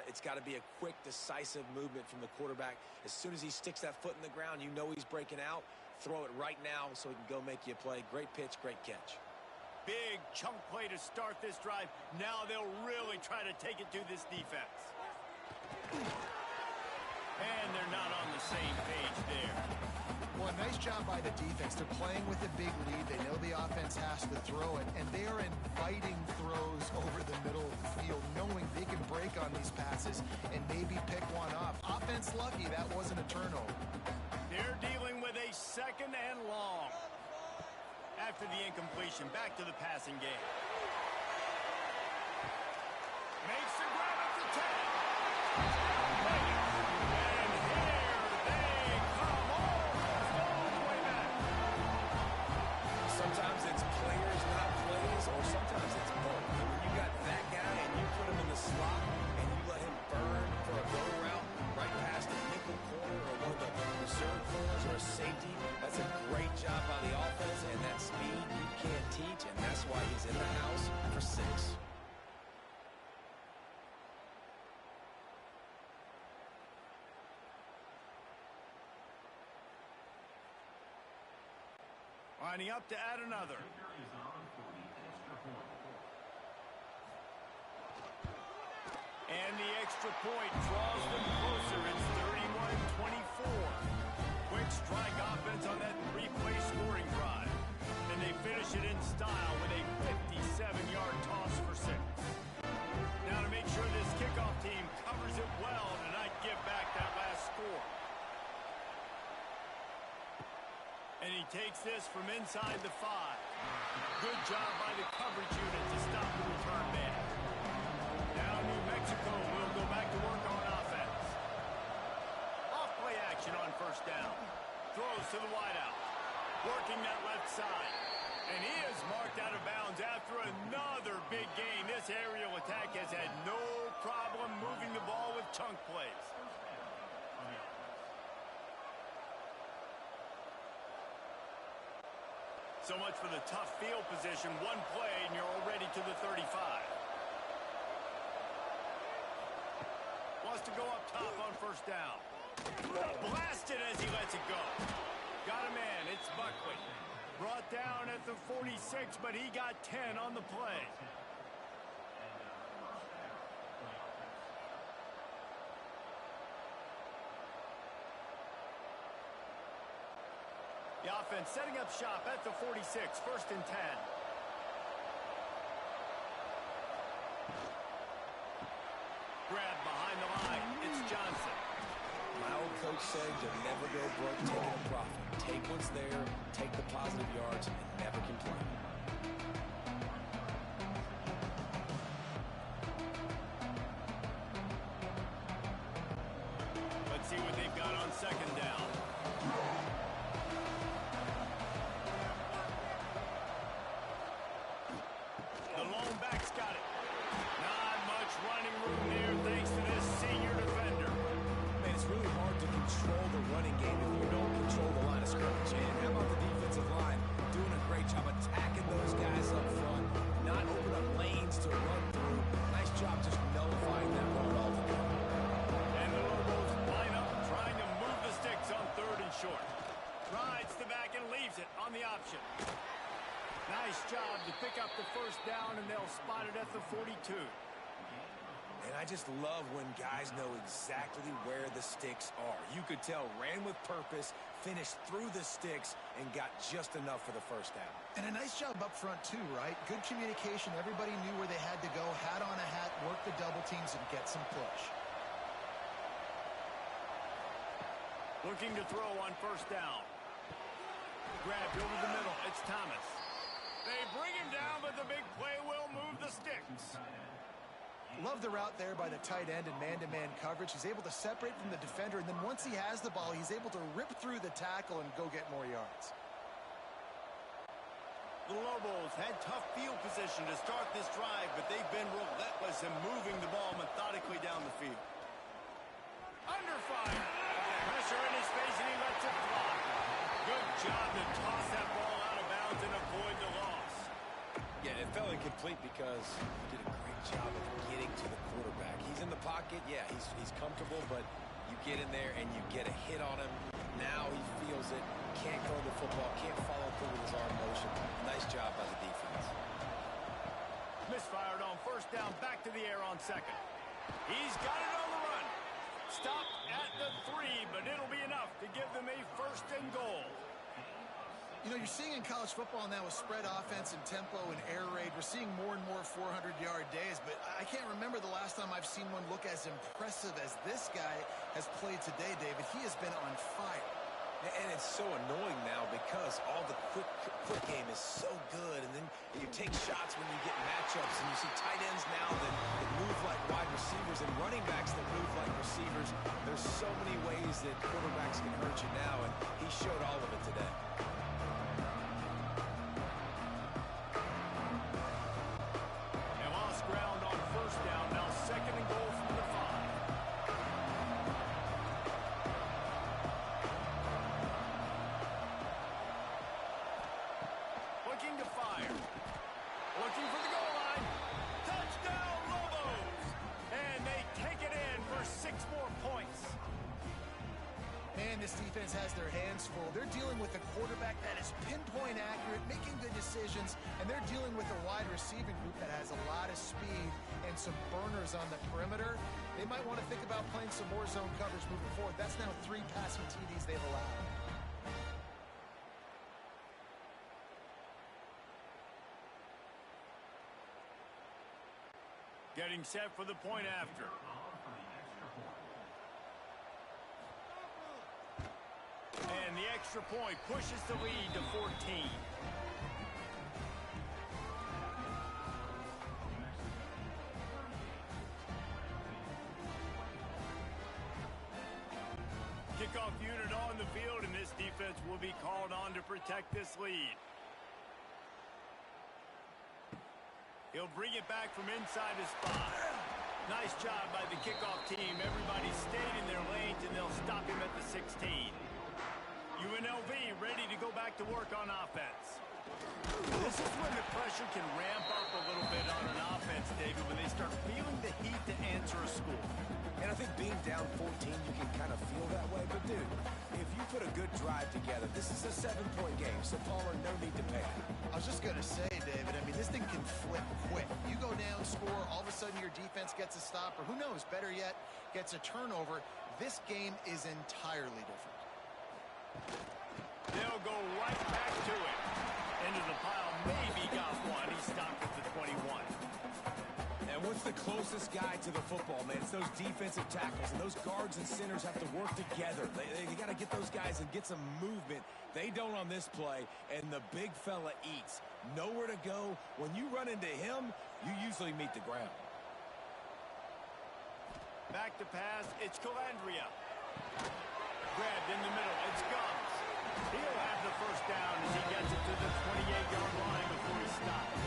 It's got to be a quick, decisive movement from the quarterback. As soon as he sticks that foot in the ground, you know he's breaking out. Throw it right now so he can go make you a play. Great pitch, great catch. Big chunk play to start this drive. Now they'll really try to take it to this defense. And they're not on the same page there. Well, nice job by the defense. They're playing with a big lead. They know the offense has to throw it, and they are inviting throws over the middle of the field, knowing they can break on these passes and maybe pick one off. Offense lucky that wasn't a turnover. They're dealing with a second and long. After the incompletion, back to the passing game. Makes the grab at the 10. And here they come, almost all the way back. Sometimes it's players, not plays, or sometimes it's both. When you got that guy and you put him in the slot and you let him burn for a go route right past the nickel corner or one of the reserve corners or a safety, that's a great job by the offense, and that speed you can't teach, and that's why he's in the house for 6. Lining up to add another. And the extra point draws them closer. It's 31-24. Quick strike offense on that 3-play scoring drive. And they finish it in style with a 57-yard toss for 6. Now to make sure this kickoff team covers it well to not give back that last score. And he takes this from inside the 5. Good job by the coverage unit to stop the return man. Now New Mexico will go back to work on offense. Off-play action on first down. Throws to the wideout. Working that left side. And he is marked out of bounds after another big gain. This aerial attack has had no problem moving the ball with chunk plays. So much for the tough field position. One play, and you're already to the 35. Wants to go up top on first down. Blasted as he lets it go. Got a man. It's Buckley. Brought down at the 46, but he got 10 on the play. The offense setting up shop at the 46, first and 10. Grab behind the line. It's Johnson. My old coach said you'll never go broke taking a profit. Take what's there, take the positive yards, and never complain. Let's see what they've got on second down. The lone back's got it. Not much running room there thanks to this senior defender. Man, it's really hard to control the running game if you don't control the line of scrimmage. And how about the defensive line doing a great job attacking those guys up front, not open up lanes to run through. Nice job just nullifying that run altogether. And the Lobos line up trying to move the sticks on third and short. Rides the back and leaves it on the option. Nice job to pick up the first down, and they'll spot it at the 42. And I just love when guys know exactly where the sticks are. You could tell ran with purpose, finished through the sticks, and got just enough for the first down. And a nice job up front, too, right? Good communication. Everybody knew where they had to go. Hat on a hat, work the double teams, and get some push. Looking to throw on first down. Grabbed over the middle. It's Thomas. They bring him down, but the big play will move the sticks. Love the route there by the tight end and man-to-man coverage. He's able to separate from the defender, and then once he has the ball, he's able to rip through the tackle and go get more yards. The Lobos had tough field position to start this drive, but they've been relentless in moving the ball methodically down the field. Under fire. Pressure in his face, and he lets it fly. Good job to toss that ball out of bounds and avoid the loss. Yeah, it fell incomplete because he did a great job of getting to the quarterback. He's in the pocket. Yeah, he's comfortable, but you get in there and you get a hit on him. Now he feels it. Can't throw the football. Can't follow through with his arm motion. Nice job by the defense. Misfired on first down, back to the air on second. He's got it on the run. Stopped at the 3, but it'll be enough to give them a first and goal. You know, you're seeing in college football now with spread offense and tempo and air raid, we're seeing more and more 400-yard days, but I can't remember the last time I've seen one look as impressive as this guy has played today, David. He has been on fire. And it's so annoying now because all the quick game is so good, and then you take shots when you get matchups, and you see tight ends now that move like wide receivers and running backs that move like receivers. There's so many ways that quarterbacks can hurt you now, and he showed all of it today. They lost ground on first down, now second and goal from the 5. Looking to fire. Looking for the goal line. Touchdown, Lobos! And they take it in for 6 more points. Man, this defense has their hands full. They're dealing with a quarterback that is pinpoint accurate, making good decisions, and they're dealing with a wide receiving group that has a lot of speed and some burners on the perimeter. They might want to think about playing some more zone coverage moving forward. That's now 3 passing TDs they've allowed. Getting set for the point after. And the extra point pushes the lead to 14. Kickoff unit on the field, and this defense will be called on to protect this lead. He'll bring it back from inside his spot. Nice job by the kickoff team. Everybody stayed in their lanes, and they'll stop him at the 16. UNLV ready to go back to work on offense. This is when the pressure can ramp up a little bit on an offense, David, when they start feeling the heat to answer a score. And I think being down 14, you can kind of feel that way. But, dude, if you put a good drive together, this is a 7-point game, so Palmer, no need to panic. I was just going to say, David, I mean, this thing can flip quick. You go down, score, all of a sudden your defense gets a stop, or who knows, better yet, gets a turnover. This game is entirely different. They'll go right back to it. Into the pile, maybe got one. He stopped at the 21. And what's the closest guy to the football, man? It's those defensive tackles, and those guards and centers have to work together. They got to get those guys and get some movement. They don't on this play, and the big fella eats. Nowhere to go. When you run into him, you usually meet the ground. Back to pass, it's Calandria. Grabbed in the middle, it's Gums. He'll have the first down as he gets it to the 28-yard line before he stops.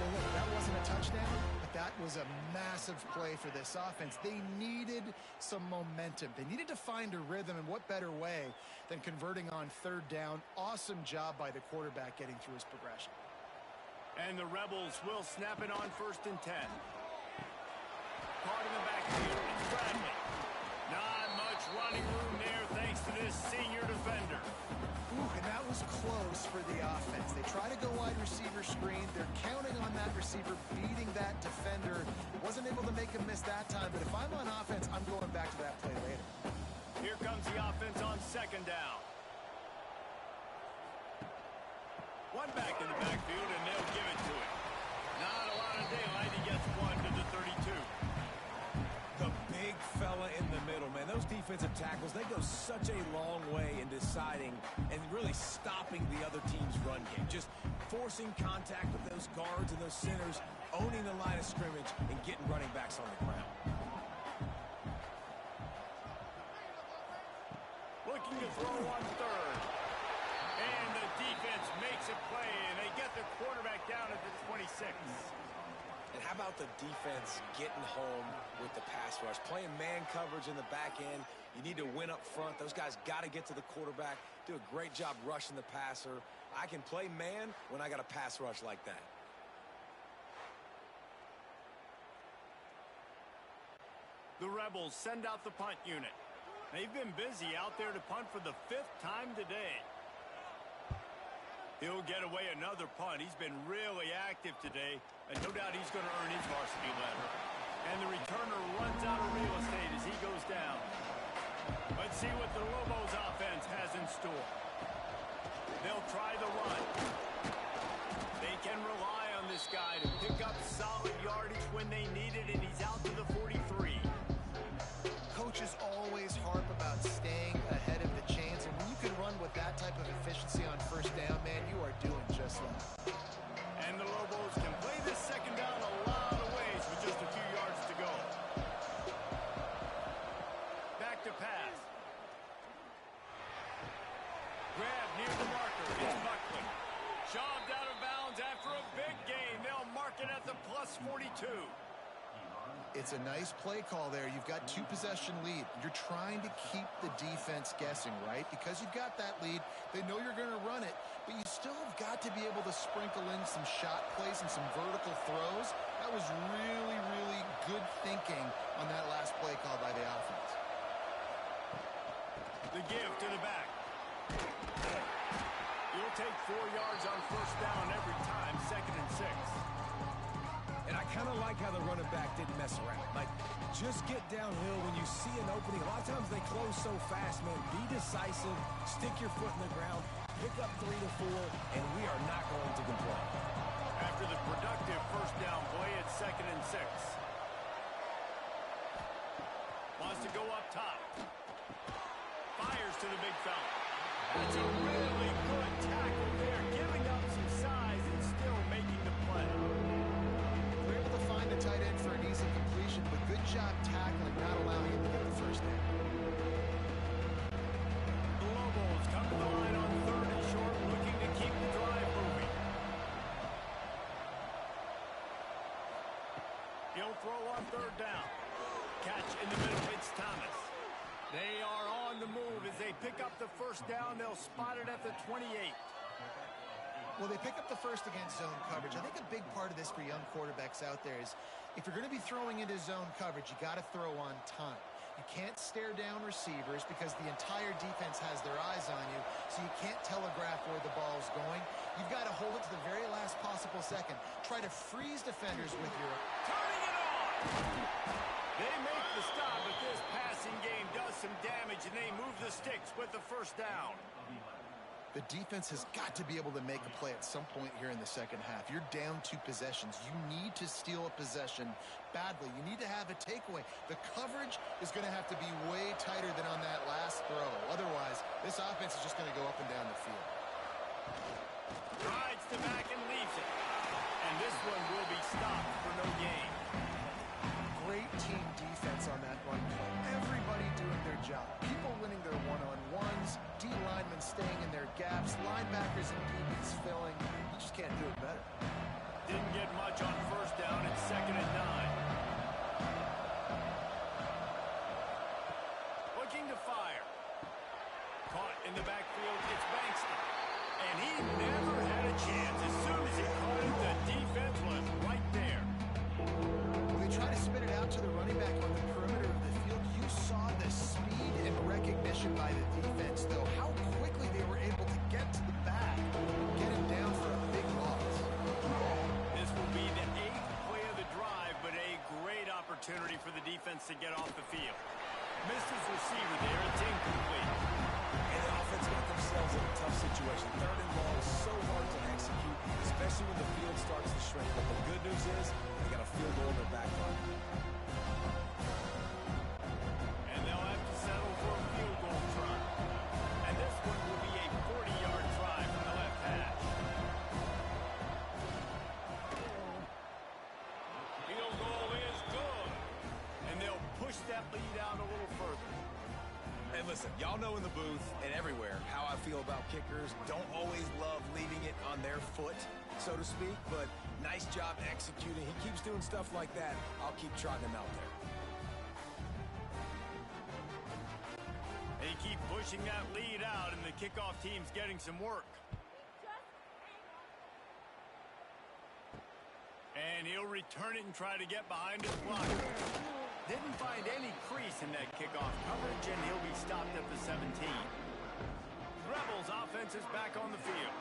Well, look, that wasn't a touchdown, but that was a massive play for this offense. They needed some momentum. They needed to find a rhythm, and what better way than converting on third down. Awesome job by the quarterback getting through his progression. And the Rebels will snap it on 1st and 10. Caught in the backfield, it's Bradley. Not much running room there thanks to this senior defender. Ooh, and that was close for the offense. They try to go wide receiver screen. They're counting on that receiver beating that defender. Wasn't able to make him miss that time, but if I'm on offense, I'm going back to that play later. Here comes the offense on 2nd down. One back in the backfield, and they'll give it to him. Not a lot of daylight. He gets one to the 32. The big fella in the middle, man. Those defensive tackles, they go such a long way in deciding and really stopping the other team's run game. Just forcing contact with those guards and those centers, owning the line of scrimmage, and getting running backs on the ground. Looking to throw on 3rd. And the defense makes a play, and they get the quarterback down at the 26. And how about the defense getting home with the pass rush? Playing man coverage in the back end. You need to win up front. Those guys got to get to the quarterback. Do a great job rushing the passer. I can play man when I got a pass rush like that. The Rebels send out the punt unit. They've been busy out there to punt for the 5th time today. He'll get away another punt. He's been really active today, and no doubt he's going to earn his varsity letter. And the returner runs out of real estate as he goes down. Let's see what the Lobos offense has in store. They'll try the run. They can rely on this guy to pick up solid yardage when they need it, and he's out to the 43. Coaches always harp about staying ahead of the chains, and when you can run with that type of efficiency on 1st down, man, you are doing just that. And the Lobos can play this 2nd down a lot of ways with just a few yards to go. Back to pass. Grab near the marker. It's Buckley. Shoved out of bounds after a big gain. They'll mark it at the plus 42. It's a nice play call there. You've got 2-possession lead. You're trying to keep the defense guessing, right? Because you've got that lead, they know you're going to run it, but you still have got to be able to sprinkle in some shot plays and some vertical throws. That was really, really good thinking on that last play call by the offense. The give to the back. You'll take 4 yards on 1st down every time, 2nd and 6. And I kind of like how the running back didn't mess around. Like, just get downhill when you see an opening. A lot of times they close so fast, man. Be decisive, stick your foot in the ground, pick up 3 to 4, and we are not going to complain. After the productive 1st down play, it's 2nd and 6. Wants to go up top. Fires to the big fella. That's a really good tackle there, giving up some size and still making the play. We're able to find the tight end for an easy completion, but good job tackling, not allowing him to get the 1st down. The Lobos come to the line on 3rd and short, looking to keep the drive moving. He'll throw on 3rd down. Catch in the middle, it's Thomas. They are on the move as they pick up the 1st down. They'll spot it at the 28. Well, they pick up the first against zone coverage. I think a big part of this for young quarterbacks out there is if you're going to be throwing into zone coverage, you got to throw on time. You can't stare down receivers because the entire defense has their eyes on you, so you can't telegraph where the ball's going. You've got to hold it to the very last possible second. Try to freeze defenders with your... Turning it on! They make the stop, but this passing game does some damage, and they move the sticks with the first down. The defense has got to be able to make a play at some point here in the second half. You're down 2 possessions. You need to steal a possession badly. You need to have a takeaway. The coverage is going to have to be way tighter than on that last throw. Otherwise, this offense is just going to go up and down the field. Rides to back and leaves it. And this one will be stopped for no gain. Great team defense on that run play. Everybody doing their job. People winning their one-on-ones, D linemen staying in their gaps, linebackers and DBs filling. You just can't do it better. Didn't get much on first down. It's 2nd and 9. Looking to fire. Caught in the backfield. It's Bankston. And he never had a chance. As soon as he caught it, the defense was right there. They try to spit it out to the running back on the perimeter of the field. You saw the speed and recognition by the defense, though. How quickly they were able to get to the back and get him down for a big loss. This will be the 8th play of the drive, but a great opportunity for the defense to get off the field. Missed his receiver there. It's incomplete. And the offense got themselves in a tough situation. 3rd and long, so hard to execute, especially when the field starts to shrink. But the good news is they got a field goal in their back line. And they'll have to settle for a field goal try. And this one will be a 40-yard try from the left hash. Field goal is good. And they'll push that lead out a little further. And listen, y'all know in the booth and everywhere how I feel about kickers. Don't always love leaving it on their foot, so to speak, but nice job executing. He keeps doing stuff like that. I'll keep trotting him out there. They keep pushing that lead out, and the kickoff team's getting some work. And he'll return it and try to get behind his blocker. Didn't find any crease in that kickoff coverage, and he'll be stopped at the 17. Rebels offense is back on the field.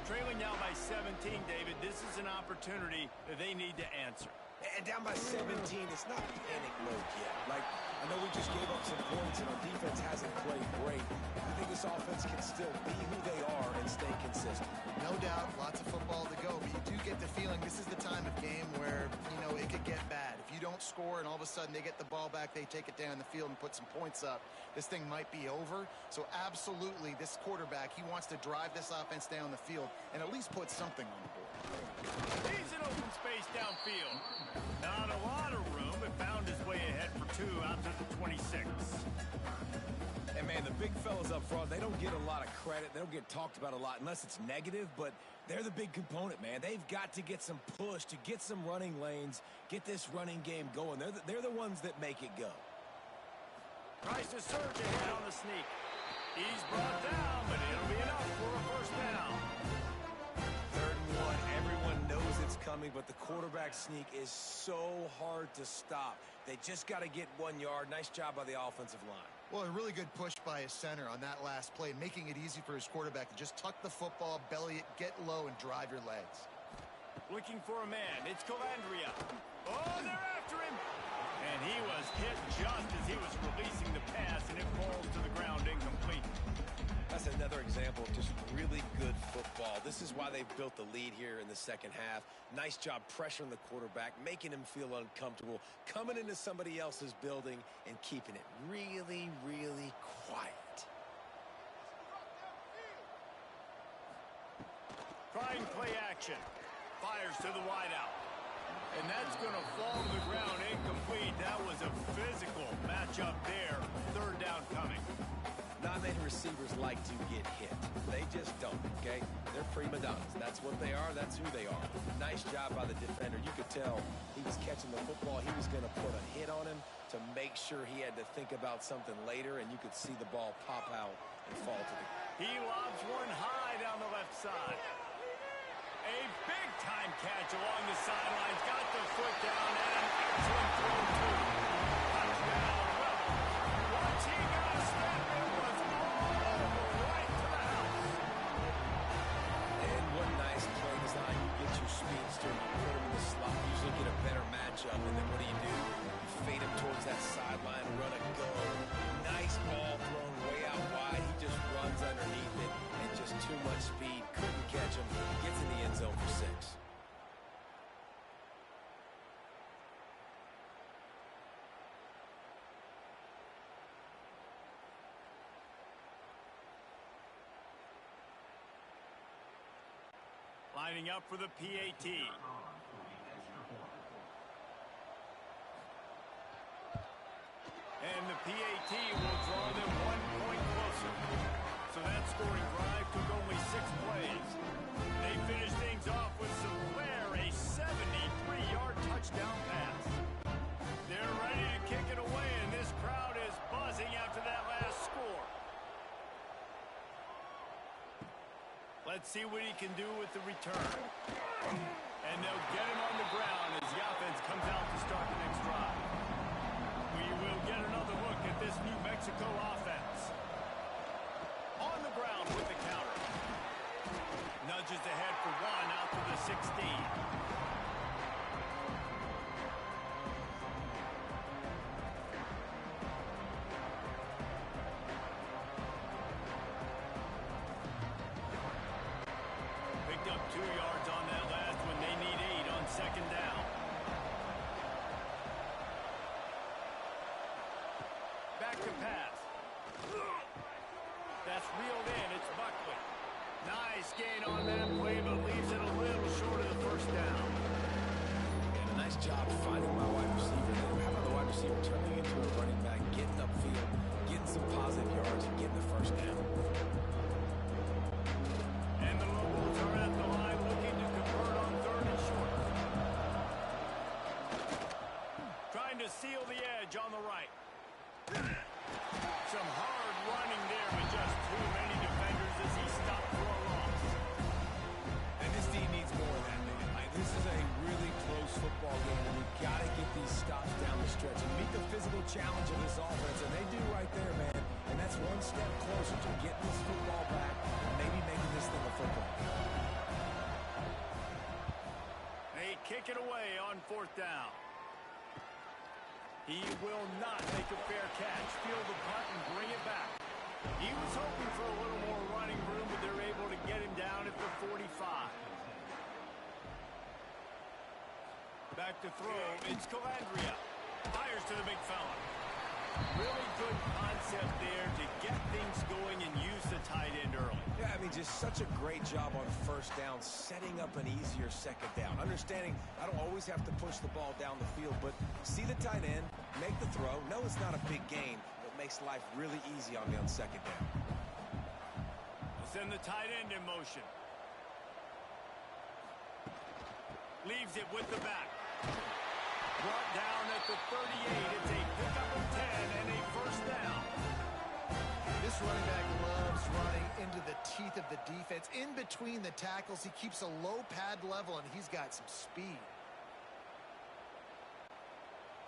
Trailing now by 17, David. This is an opportunity that they need to answer. And down by 17, it's not panic mode yet. Like, I know we just gave up some points, and our defense hasn't played great. I think this offense can still be who they are and stay consistent. No doubt, lots of football to go, but you do get the feeling this is the time of game where, you know, it could get bad. If you don't score and all of a sudden they get the ball back, they take it down the field and put some points up, this thing might be over. So absolutely, this quarterback, he wants to drive this offense down the field and at least put something on the board. He's in open space downfield. Not a lot of room, but found his way ahead for 2 out to the 26. And, man, the big fellas up front, they don't get a lot of credit. They don't get talked about a lot unless it's negative, but they're the big component, man. They've got to get some push, to get some running lanes, get this running game going. They're the ones that make it go. Tries to surge ahead on the sneak. He's brought down, but it'll be enough for a first down. 3rd and 1, everyone knows it's coming, but the quarterback sneak is so hard to stop. They just got to get 1 yard. Nice job by the offensive line. Well, a really good push by his center on that last play, making it easy for his quarterback to just tuck the football, belly it, get low, and drive your legs. Looking for a man. It's Calandria. Oh, they're after him. And he was hit just as he was releasing the pass, and it falls to the ground incomplete. That's another example of just really good football. This is why they've built the lead here in the second half. Nice job pressuring the quarterback, making him feel uncomfortable, coming into somebody else's building and keeping it really, really quiet. Trying play action. Fires to the wideout. And that's going to fall to the ground incomplete. That was a physical matchup there. 3rd down coming. Not many receivers like to get hit. They just don't, okay? They're prima donnas. That's what they are. That's who they are. Nice job by the defender. You could tell he was catching the football. He was going to put a hit on him to make sure he had to think about something later, and you could see the ball pop out and fall to the ground. He lobs one high down the left side. A big-time catch along the sidelines. Got the foot down and an excellent throw, too. Touchdown, Rebels. Once he got a step, it was all right to the house. And what nice play design. You get your speedster, you put him in the slot, usually get a better matchup, and then what do? You fade him towards that sideline, run a go. Nice ball thrown way out wide. He just runs underneath it, and just too much speed. Couldn't catch him. Gets in the end zone for 6. Lining up for the PAT. And the PAT will draw them 1 point closer. So that scoring drive took only 6 plays. They finished things off with some flair, a 73-yard touchdown pass. They're ready to kick it away, and this crowd is buzzing after that last score. Let's see what he can do with the return. And they'll get him on the ground as the offense comes out to start the next drive. We will get another look at this New Mexico offense. On the ground with the counter. Nudges ahead for 1 out to the 16. Up 2 yards on that last one. They need 8 on second down. Back to pass. That's reeled in. It's Buckley. Nice gain on that play, but leaves it a little short of the first down. And a nice job finding my wide receiver there. How about the wide receiver turning into a running back, getting upfield, getting some positive yards, and getting the first down. And the Lobos are at the line looking to convert on 3rd and short. Trying to seal the edge on the right. Some hard running there with just too many defenders as he stopped for a loss. And this team needs more of that, man. Like, this is a really close football game, and we've got to get these stops down the stretch and meet the physical challenge of this offense, and they do right there, man. And that's 1 step closer to getting this football back and maybe making this thing a football. They kick it away on 4th down. He will not make a fair catch, field the punt, and bring it back. He was hoping for a little more running room, but they're able to get him down at the 45. Back to throw. It's Calandria. Fires to the big fella. Really good concept there to get things going and use the tight end early. Yeah, I mean, just such a great job on 1st down, setting up an easier 2nd down. Understanding I don't always have to push the ball down the field, but see the tight end, make the throw. No, it's not a big gain, but makes life really easy on me on 2nd down. Send the tight end in motion. Leaves it with the back. Brought down at the 38. It's a pickup of 10 and a 1st down. This running back loves running into the teeth of the defense. In between the tackles, he keeps a low pad level, and he's got some speed.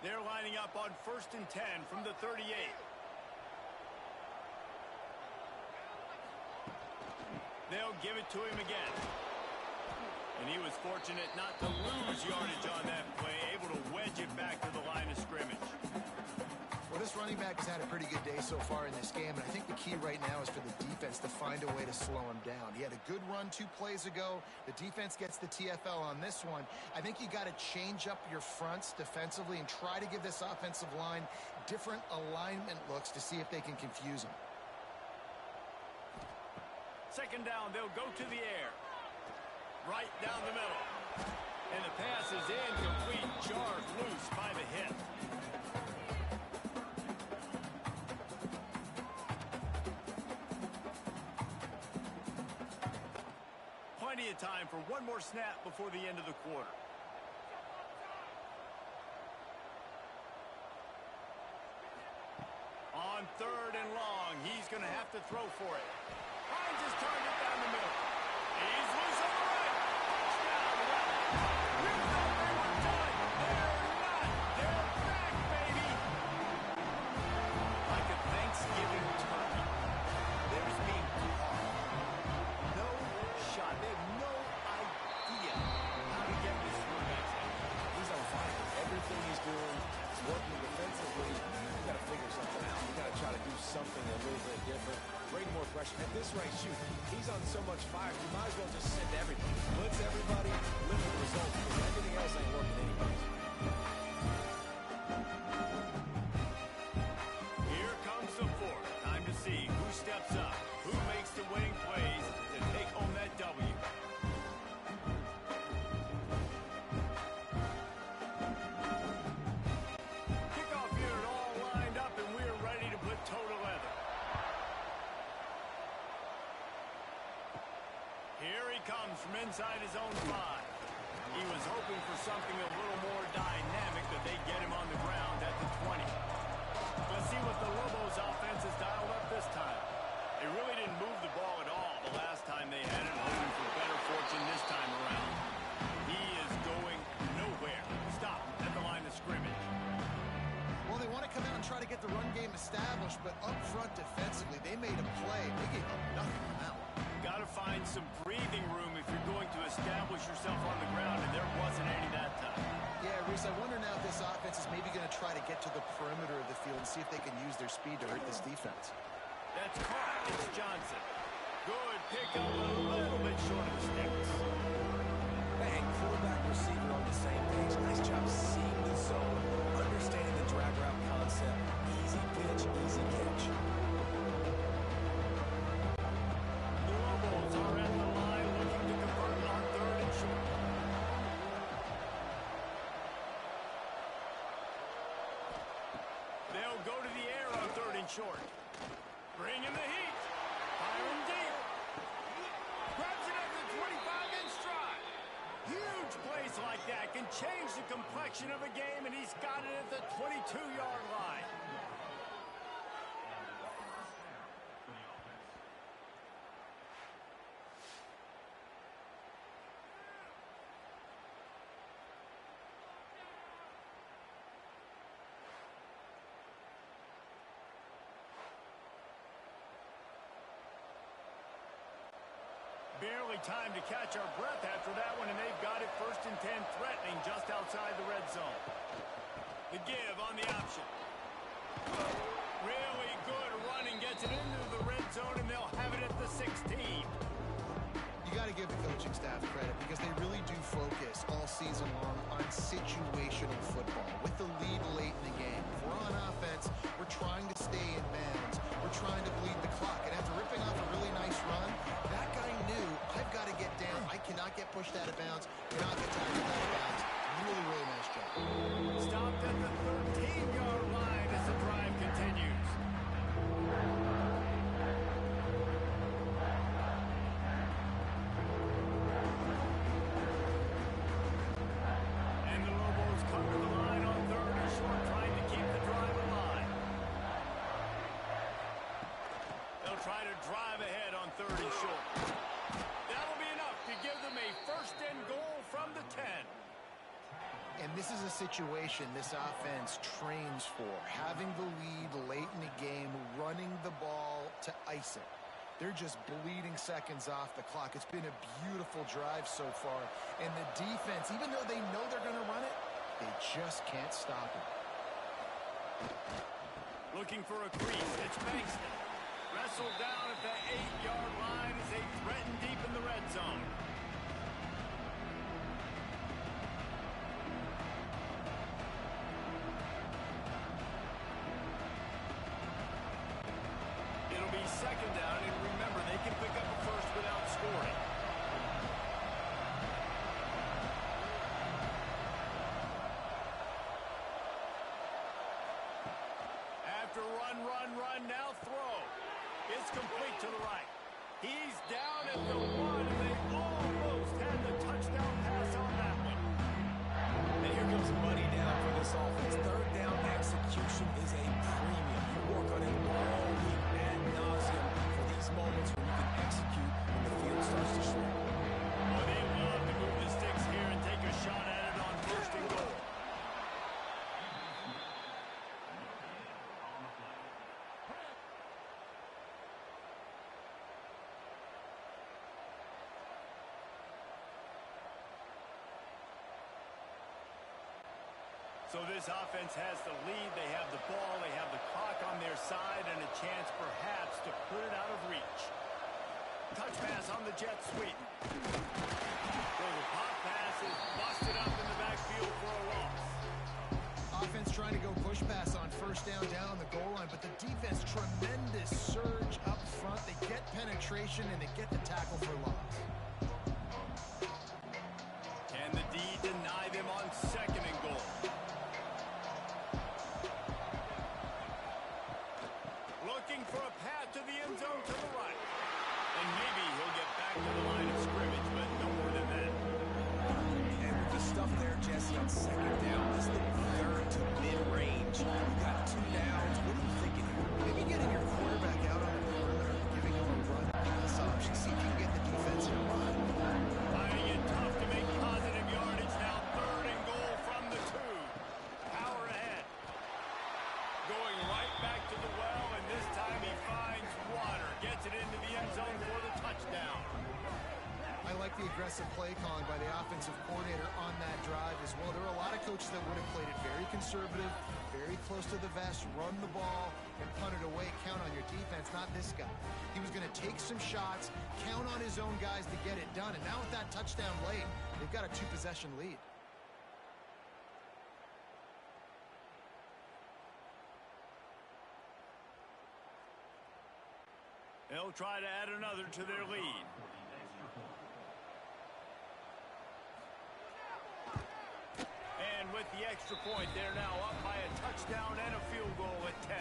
They're lining up on 1st and 10 from the 38. They'll give it to him again. And he was fortunate not to lose yardage on that play, able to wedge it back to the line of scrimmage. Well, this running back has had a pretty good day so far in this game, and I think the key right now is for the defense to find a way to slow him down. He had a good run 2 plays ago. The defense gets the TFL on this one. I think you got to change up your fronts defensively and try to give this offensive line different alignment looks to see if they can confuse him. 2nd down, they'll go to the air. Right down the middle. And the pass is incomplete, jarred loose by the hit. Plenty of time for one more snap before the end of the quarter. On 3rd and long, he's going to have to throw for it. Finds his target down the middle. He's loose on the right. You thought they were done. They're not. They're back, baby. Like a Thanksgiving turkey. They're just being carved. No shot. They have no idea how to get this one back. He's on fire. Everything he's doing is working defensively. You got to figure something out. You got to try to do something a little bit different. Bring more pressure. At this rate, shoot, he's on so much fire, you might as well just send everybody. Blitz everybody, live with the results, because everything else ain't working anyways. Here comes the fourth. Time to see who steps up, who makes the winning plays to take home that W. Kickoff unit all lined up, and we're ready to put toe to leather. Here he comes from inside his own 5. He was hoping for something a little more dynamic, but they get him on the ground at the 20. Let's see what the Lobos offense has dialed up this time. They really didn't move the ball at all the last time they had it, hoping for better fortune this time around. He is going nowhere. Stop at the line of scrimmage. Well, they want to come out and try to get the run game established, but up front defensively, they made a play. They gave up nothing on that one. Got to find some breathing room if you're going to establish yourself on the ground, and there wasn't any that time. Yeah, Reese, I wonder now if this offense is maybe going to try to get to the perimeter of the field and see if they can use their speed to hurt this defense. That's caught. It's Johnson. Good pickup, a little bit short of the sticks. And quarterback receiver on the same page. Nice job seeing the zone, understanding the drag route concept. Easy pitch, easy catch. The Lobos are at the line looking to convert on 3rd and short. They'll go to the air on 3rd and short. Bring in the heat. Firing deep. Grabs it at the 25-inch stride. Huge plays like that can change the complexion of a game, and he's got it at the 22-yard line. Barely time to catch our breath after that one, and they've got it 1st and 10, threatening just outside the red zone. The give on the option. Really good running, gets it into the red zone, and they'll have it at the 16. You got to give the coaching staff credit because they really do focus all season long on situational football. With the lead late in the game, if we're on offense, we're trying to stay in bounds. We're trying to bleed the clock. And after ripping off a really nice run, that guy knew, I've got to get down. I cannot get pushed out of bounds, cannot get tackled out of bounds. Really, really nice job. Stopped at the 13-yard line as the drive continues. And the Lobos come to the line on 3rd and short, trying to keep the drive alive. They'll try to drive ahead on 3rd and short. That'll be enough to give them a 1st and goal from the 10. And this is a situation this offense trains for. Having the lead late in the game, running the ball to ice it. They're just bleeding seconds off the clock. It's been a beautiful drive so far. And the defense, even though they know they're going to run it, they just can't stop it. Looking for a crease. It's Bankston. Wrestled down at the 8-yard line as they threaten deep in the red zone. It'll be 2nd down, and remember, they can pick up a first without scoring. After run, now throw. It's complete to the right. He's down at the 1, and they almost had the touchdown pass on that one. And here comes money down for this offense. 3rd down execution is a premium. You work on it all week ad nauseum for these moments when you can execute when the field starts to shrink. Well, they love to move the sticks here and take a So this offense has the lead. They have the ball. They have the clock on their side and a chance perhaps to put it out of reach. Touch pass on the jet sweep. So the pop pass is busted up in the backfield for a loss. Offense trying to go push pass on first down on the goal line, but the defense, tremendous surge up front. They get penetration and they get the tackle for loss. Can the D deny them on second and goal? Looking for a path to the end zone to the right. And maybe he'll get back to the line of scrimmage, but no more than that. And with the stuff there, Jesse, on second down, this is the third to mid-range. You got 2 downs. What are you thinking here? Maybe getting your quarterback out on the perimeter, giving him a run pass option. See if you can get the defense in line. Finding it tough to make positive yardage. Now third and goal from the 2. Power ahead. Going right back to the well, and this time he finds water. Gets it into the end zone for the touchdown. I like the aggressive play calling by the offensive coordinator on that drive as well. There are a lot of coaches that would have played it very conservative, very close to the vest, run the ball, and punt it away. Count on your defense, not this guy. He was going to take some shots, count on his own guys to get it done. And now with that touchdown late, they've got a 2-possession lead. They'll try to add another to their lead. And with the extra point, they're now up by a touchdown and a field goal at 10.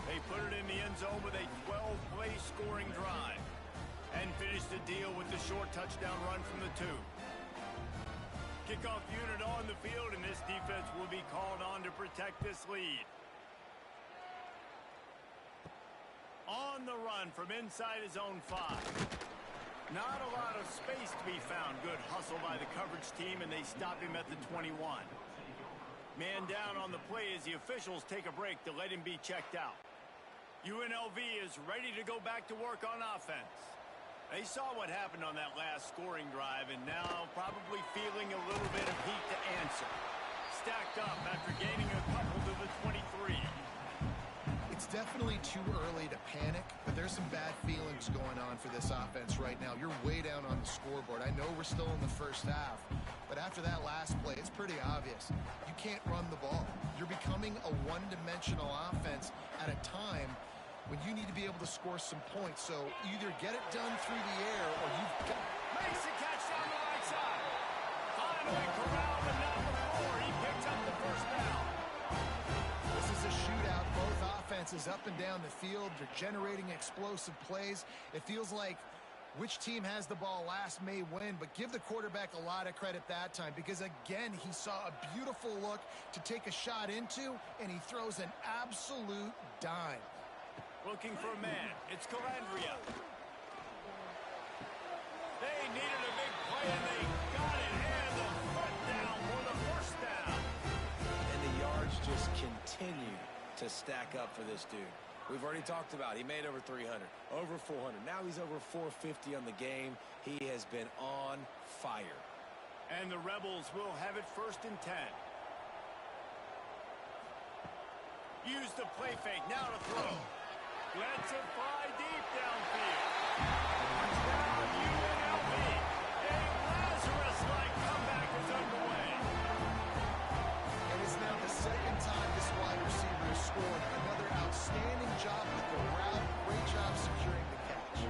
They put it in the end zone with a 12-play scoring drive and finish the deal with the short touchdown run from the 2. Kickoff unit on the field, and this defense will be called on to protect this lead. On the run from inside his own 5. Not a lot of space to be found. Good hustle by the coverage team, and they stop him at the 21. Man down on the play as the officials take a break to let him be checked out. UNLV is ready to go back to work on offense. They saw what happened on that last scoring drive, and now probably feeling a little bit of heat to answer. Stacked up after gaining a couple to the 23. It's definitely too early to panic, but there's some bad feelings going on for this offense right now. You're way down on the scoreboard. I know we're still in the first half, but after that last play, it's pretty obvious. You can't run the ball. You're becoming a one-dimensional offense at a time when you need to be able to score some points. So either get it done through the air or you've got... Makes a catch down the right side. Finally corralled and not before. He picks up the first down. This is a shootout. Both offenses up and down the field. They're generating explosive plays. It feels like which team has the ball last may win, but give the quarterback a lot of credit that time because, again, he saw a beautiful look to take a shot into, and he throws an absolute dime. Looking for a man. It's Calandria. They needed a big play, and they got it. And the foot down for the first down. And the yards just continue to stack up for this dude. We've already talked about he made over 300, over 400. Now he's over 450 on the game. He has been on fire. And the Rebels will have it first and 10. Use the play fake. Now to throw. Lets it fly deep downfield. Touchdown, UNLV. A Lazarus-like comeback is underway. And it's now the second time this wide receiver has scored. Another outstanding job with the route. Great job securing the catch.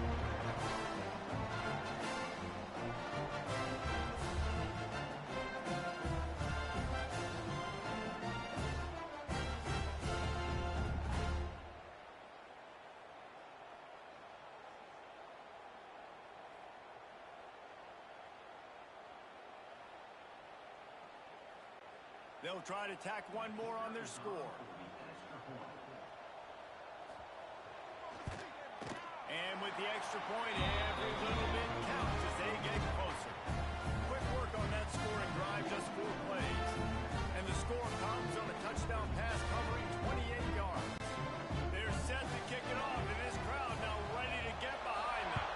They'll try to tack one more on their score. And with the extra point, every little bit counts as they get closer. Quick work on that scoring drive, just 4 plays. And the score comes on a touchdown pass covering 28 yards. They're set to kick it off, and this crowd now ready to get behind them.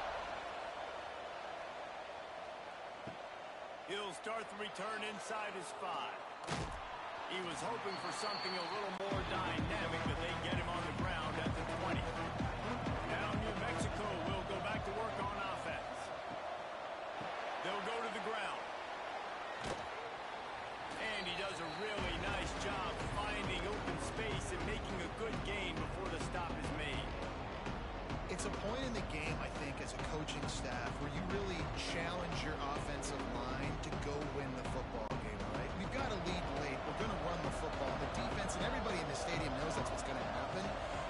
He'll start the return inside his 5. He was hoping for something a little more dynamic, but they get him on the ground at the 20. Now New Mexico will go back to work on offense. They'll go to the ground. And he does a really nice job finding open space and making a good gain before the stop is made. It's a point in the game, I think, as a coaching staff where you really challenge your offensive line to go win the football game, all right? We've got to lead late. We're going to run the football. The defense and everybody in the stadium knows that's what's going to happen.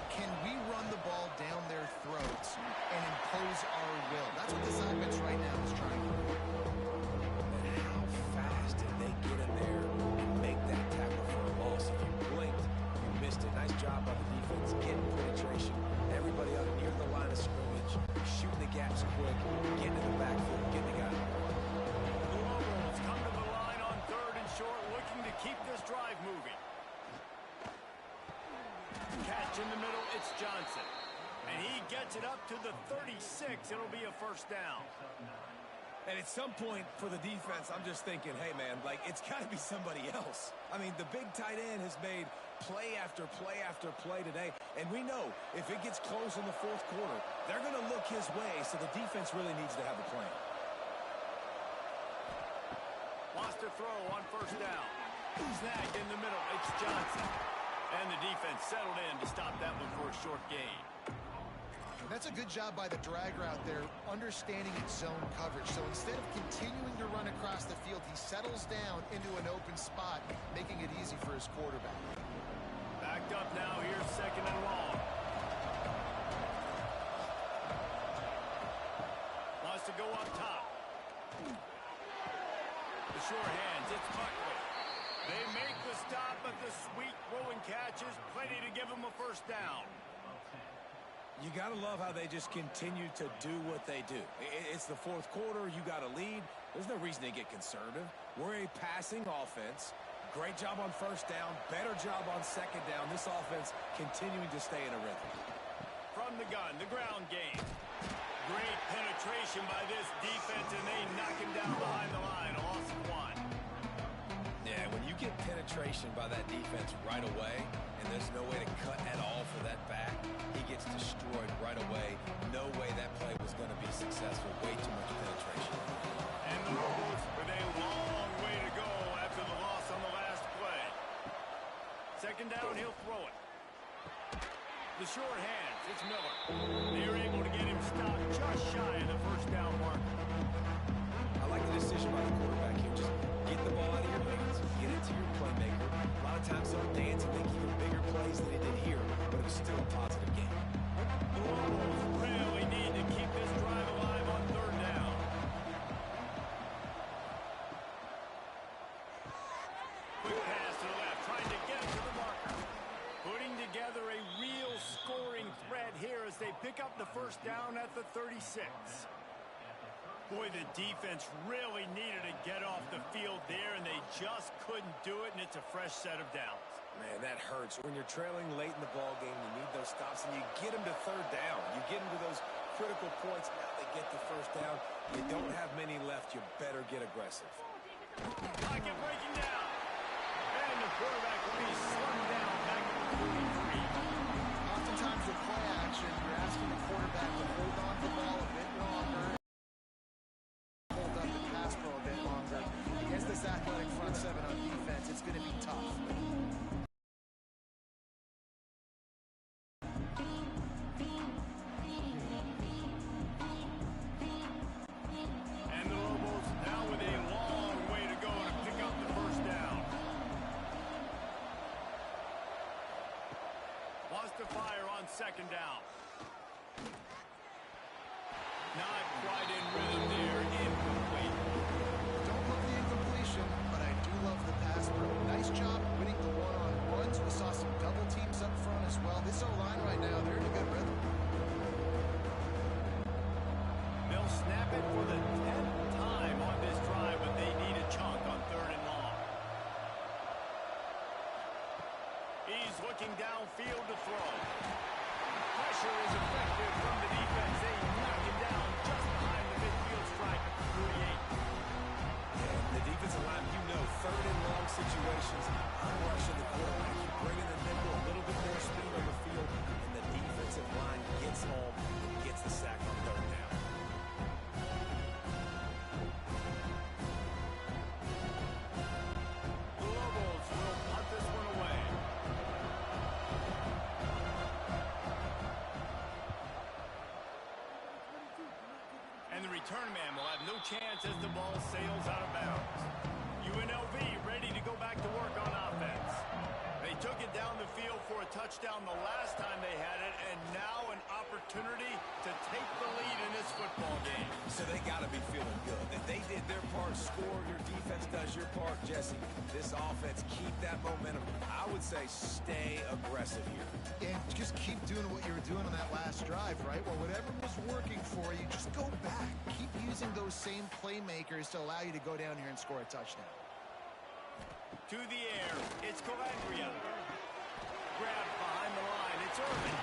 Can we run the ball down their throats and impose our will? That's what this offense right now is trying to do. And how fast did they get in there and make that tackle for a loss? If you blinked, you missed it. Nice job by the defense, getting penetration. Everybody out near the line of scrimmage, shooting the gaps quick, getting to the backfield, getting the guy. The Lobos come to the line on 3rd and short, looking to keep this drive moving. Catch in the middle, it's Johnson. And he gets it up to the 36. It'll be a first down. And at some point for the defense, I'm just thinking, hey, man, like, it's got to be somebody else. I mean, the big tight end has made play after play after play today. And we know if it gets close in the 4th quarter, they're going to look his way, so the defense really needs to have a plan. Wants to throw on first down. Snagged in the middle, it's Johnson. And the defense settled in to stop that one for a short gain. That's a good job by the drag route there, understanding its zone coverage. So instead of continuing to run across the field, he settles down into an open spot, making it easy for his quarterback. Backed up now, here's 2nd and long. Wants to go up top. The short hands, it's Buckley. They make the stop, but the sweet throwing catch is plenty to give them a first down. You got to love how they just continue to do what they do. It's the 4th quarter. You got to lead. There's no reason to get conservative. We're a passing offense. Great job on first down. Better job on 2nd down. This offense continuing to stay in a rhythm. From the gun, the ground game. Great penetration by this defense, and they knock him down behind the line. A loss of 1. Yeah, when you get penetration by that defense right away, and there's no way to cut at all for that back, he gets destroyed right away. No way that play was going to be successful. Way too much penetration. And the Lobos with a long way to go after the loss on the last play. 2nd down, he'll throw it. The short hands, it's Miller. They're able to get him stopped just shy of the first down mark. I like the decision by the quarterback here. Just get the ball out of your hands, get it to your playmaker. A lot of times they'll dance and make even bigger plays than they did here, but it was still a positive game. The Lobos really need to keep this drive alive on 3rd down. Quick pass to the left, trying to get it to the marker. Putting together a real scoring threat here as they pick up the first down at the 36. Boy, the defense really needed to get off the field there, and they just couldn't do it, and it's a fresh set of downs. Man, that hurts. When you're trailing late in the ball game, you need those stops, and you get them to 3rd down. You get them to those critical points. Now they get the first down. You don't have many left. You better get aggressive. Pocket breaking down. And the quarterback will be slung down back at the 43. Oftentimes with play action, you're asking the quarterback to hold on to the ball a bit longer, hold up the pass pro a bit longer. Against this athletic front 7 on defense, it's going to be tough. And the Lobos now with a long way to go to pick up the first down. Wants to fire on 2nd down. Not quite in rhythm there. Incomplete. Don't love the incompletion, but I do love the pass pro. Nice job winning the one-on-ones. We saw some double teams up front as well. This O-line right now, they're in a good rhythm. They'll snap it for the 10th time on this drive, but they need a chunk on 3rd and long. He's looking downfield to throw. Pressure is effective from the defense. They knock him down just behind the midfield stripe at the 48. Yeah, the defensive line, you know, 3rd and long situations, unrushed return man will have no chance as the ball sails out of bounds. UNLV ready to go back to work on offense. They took it down the field for a touchdown the last time they had it, and now an opportunity to take the lead in this football game. So they got to be feeling good. If they did their part, score, your defense does your part, Jesse. This offense, keep that momentum. I would say stay aggressive here. And just keep doing what you were doing on that last drive, right? Well, whatever was working for you, just go back. Keep using those same playmakers to allow you to go down here and score a touchdown. To the air, it's Calabria. Grabbed behind the line, it's Irvin.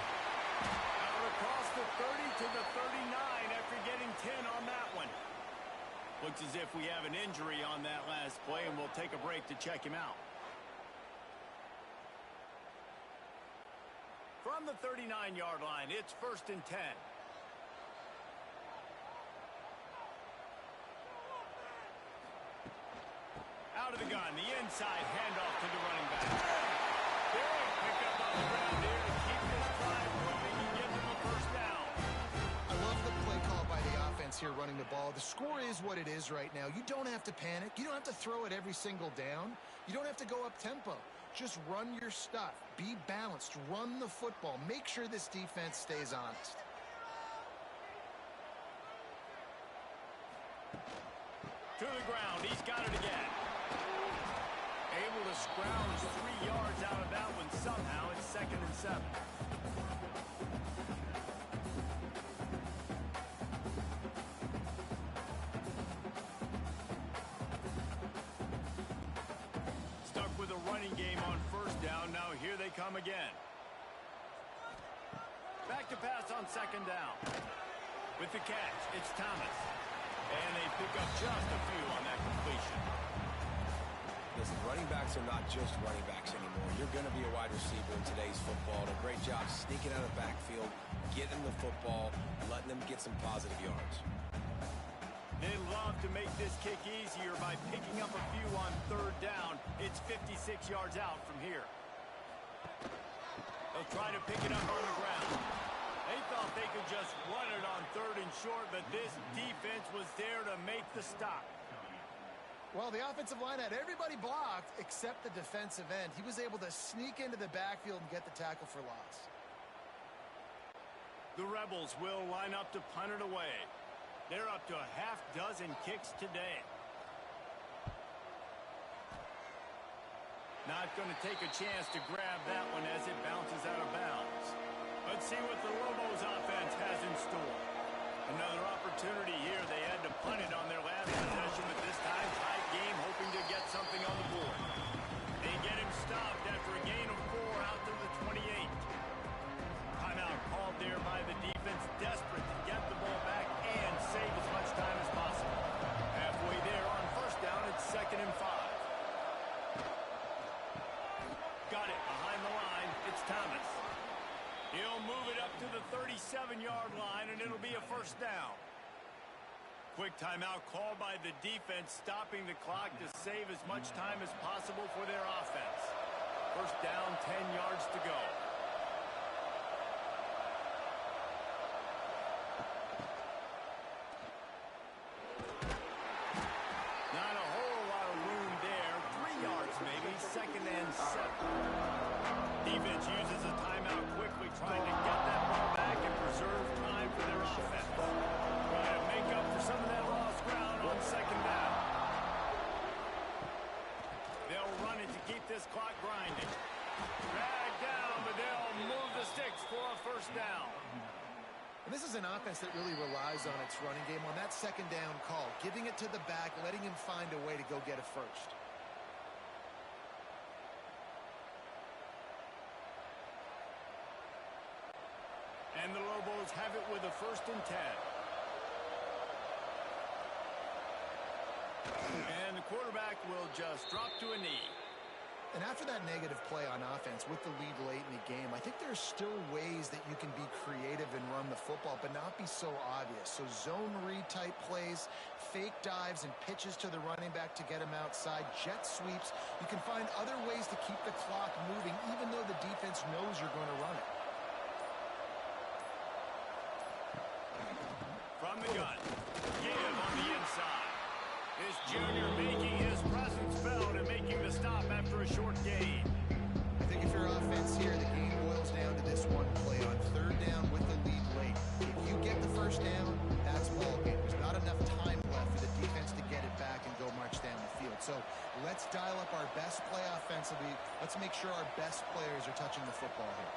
Out across the 30 to the 39 after getting 10 on that one. Looks as if we have an injury on that last play, and we'll take a break to check him out. From the 39-yard line, it's 1st and 10. Out of the gun, the inside handoff to the running back. Big pickup on the ground here to keep this drive moving and give them a first down. I love the play call by the offense here running the ball. The score is what it is right now. You don't have to panic. You don't have to throw it every single down. You don't have to go up tempo. Just run your stuff. Be balanced. Run the football. Make sure this defense stays honest. To the ground. He's got it again. Able to scrounge 3 yards out of that one somehow. It's 2nd and 7. Stuck with a running game on 1st down. Now here they come again. Back to pass on 2nd down. With the catch, it's Thomas. And they pick up just a few on that completion. Listen, running backs are not just running backs anymore. You're going to be a wide receiver in today's football. And a great job sneaking out of the backfield, getting the football, letting them get some positive yards. They love to make this kick easier by picking up a few on 3rd down. It's 56 yards out from here. They'll try to pick it up on the ground. They thought they could just run it on 3rd and short, but this defense was there to make the stop. Well, the offensive line had everybody blocked except the defensive end. He was able to sneak into the backfield and get the tackle for loss. The Rebels will line up to punt it away. They're up to a half dozen kicks today. Not going to take a chance to grab that one as it bounces out of bounds. Let's see what the Lobos offense has in store. Another opportunity here. They had to punt it on their last possession, but this time tight game, hoping to get something on the board. They get him stopped after a gain of 4 out to the 28. Timeout called there by the defense, desperate to get the ball back and save as much time as possible. Halfway there on 1st down, it's 2nd and 5. Got it behind the line. It's Thomas. He'll move it up to the 37-yard line, and it'll be a 1st down. Quick timeout called by the defense, stopping the clock to save as much time as possible for their offense. 1st down, 10 yards to go. Not a whole lot of room there. 3 yards maybe, 2nd and 7. Defense uses a timeout quickly, trying to get that ball back and preserve time for their offense. Trying to make up for some of that lost ground on 2nd down. They'll run it to keep this clock grinding. Dragged down, but they'll move the sticks for a 1st down. And this is an offense that really relies on its running game on that 2nd down call, giving it to the back, letting him find a way to go get a 1st. And the Lobos have it with a 1st and 10. And the quarterback will just drop to a knee. And after that negative play on offense with the lead late in the game, I think there's still ways that you can be creative and run the football, but not be so obvious. So zone read type plays, fake dives and pitches to the running back to get him outside, jet sweeps. You can find other ways to keep the clock moving, even though the defense knows you're going to run it. From the gun, gain Jr. making his presence felt and making the stop after a short gain. I think if you're offense here, the game boils down to this one play on third down with the lead late. If you get the first down, that's ball game. There's not enough time left for the defense to get it back and go march down the field. So let's dial up our best play offensively. Let's make sure our best players are touching the football here.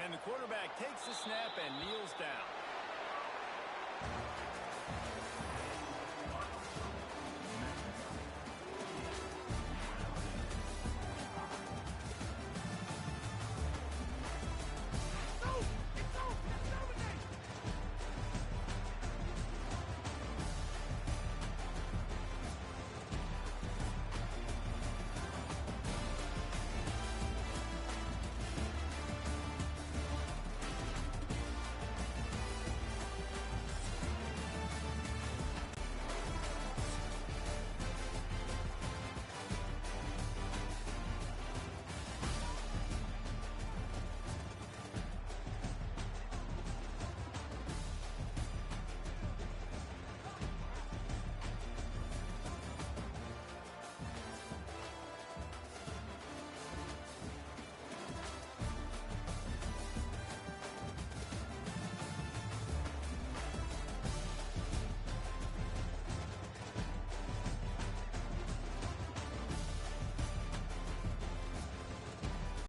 And the quarterback takes the snap and kneels down.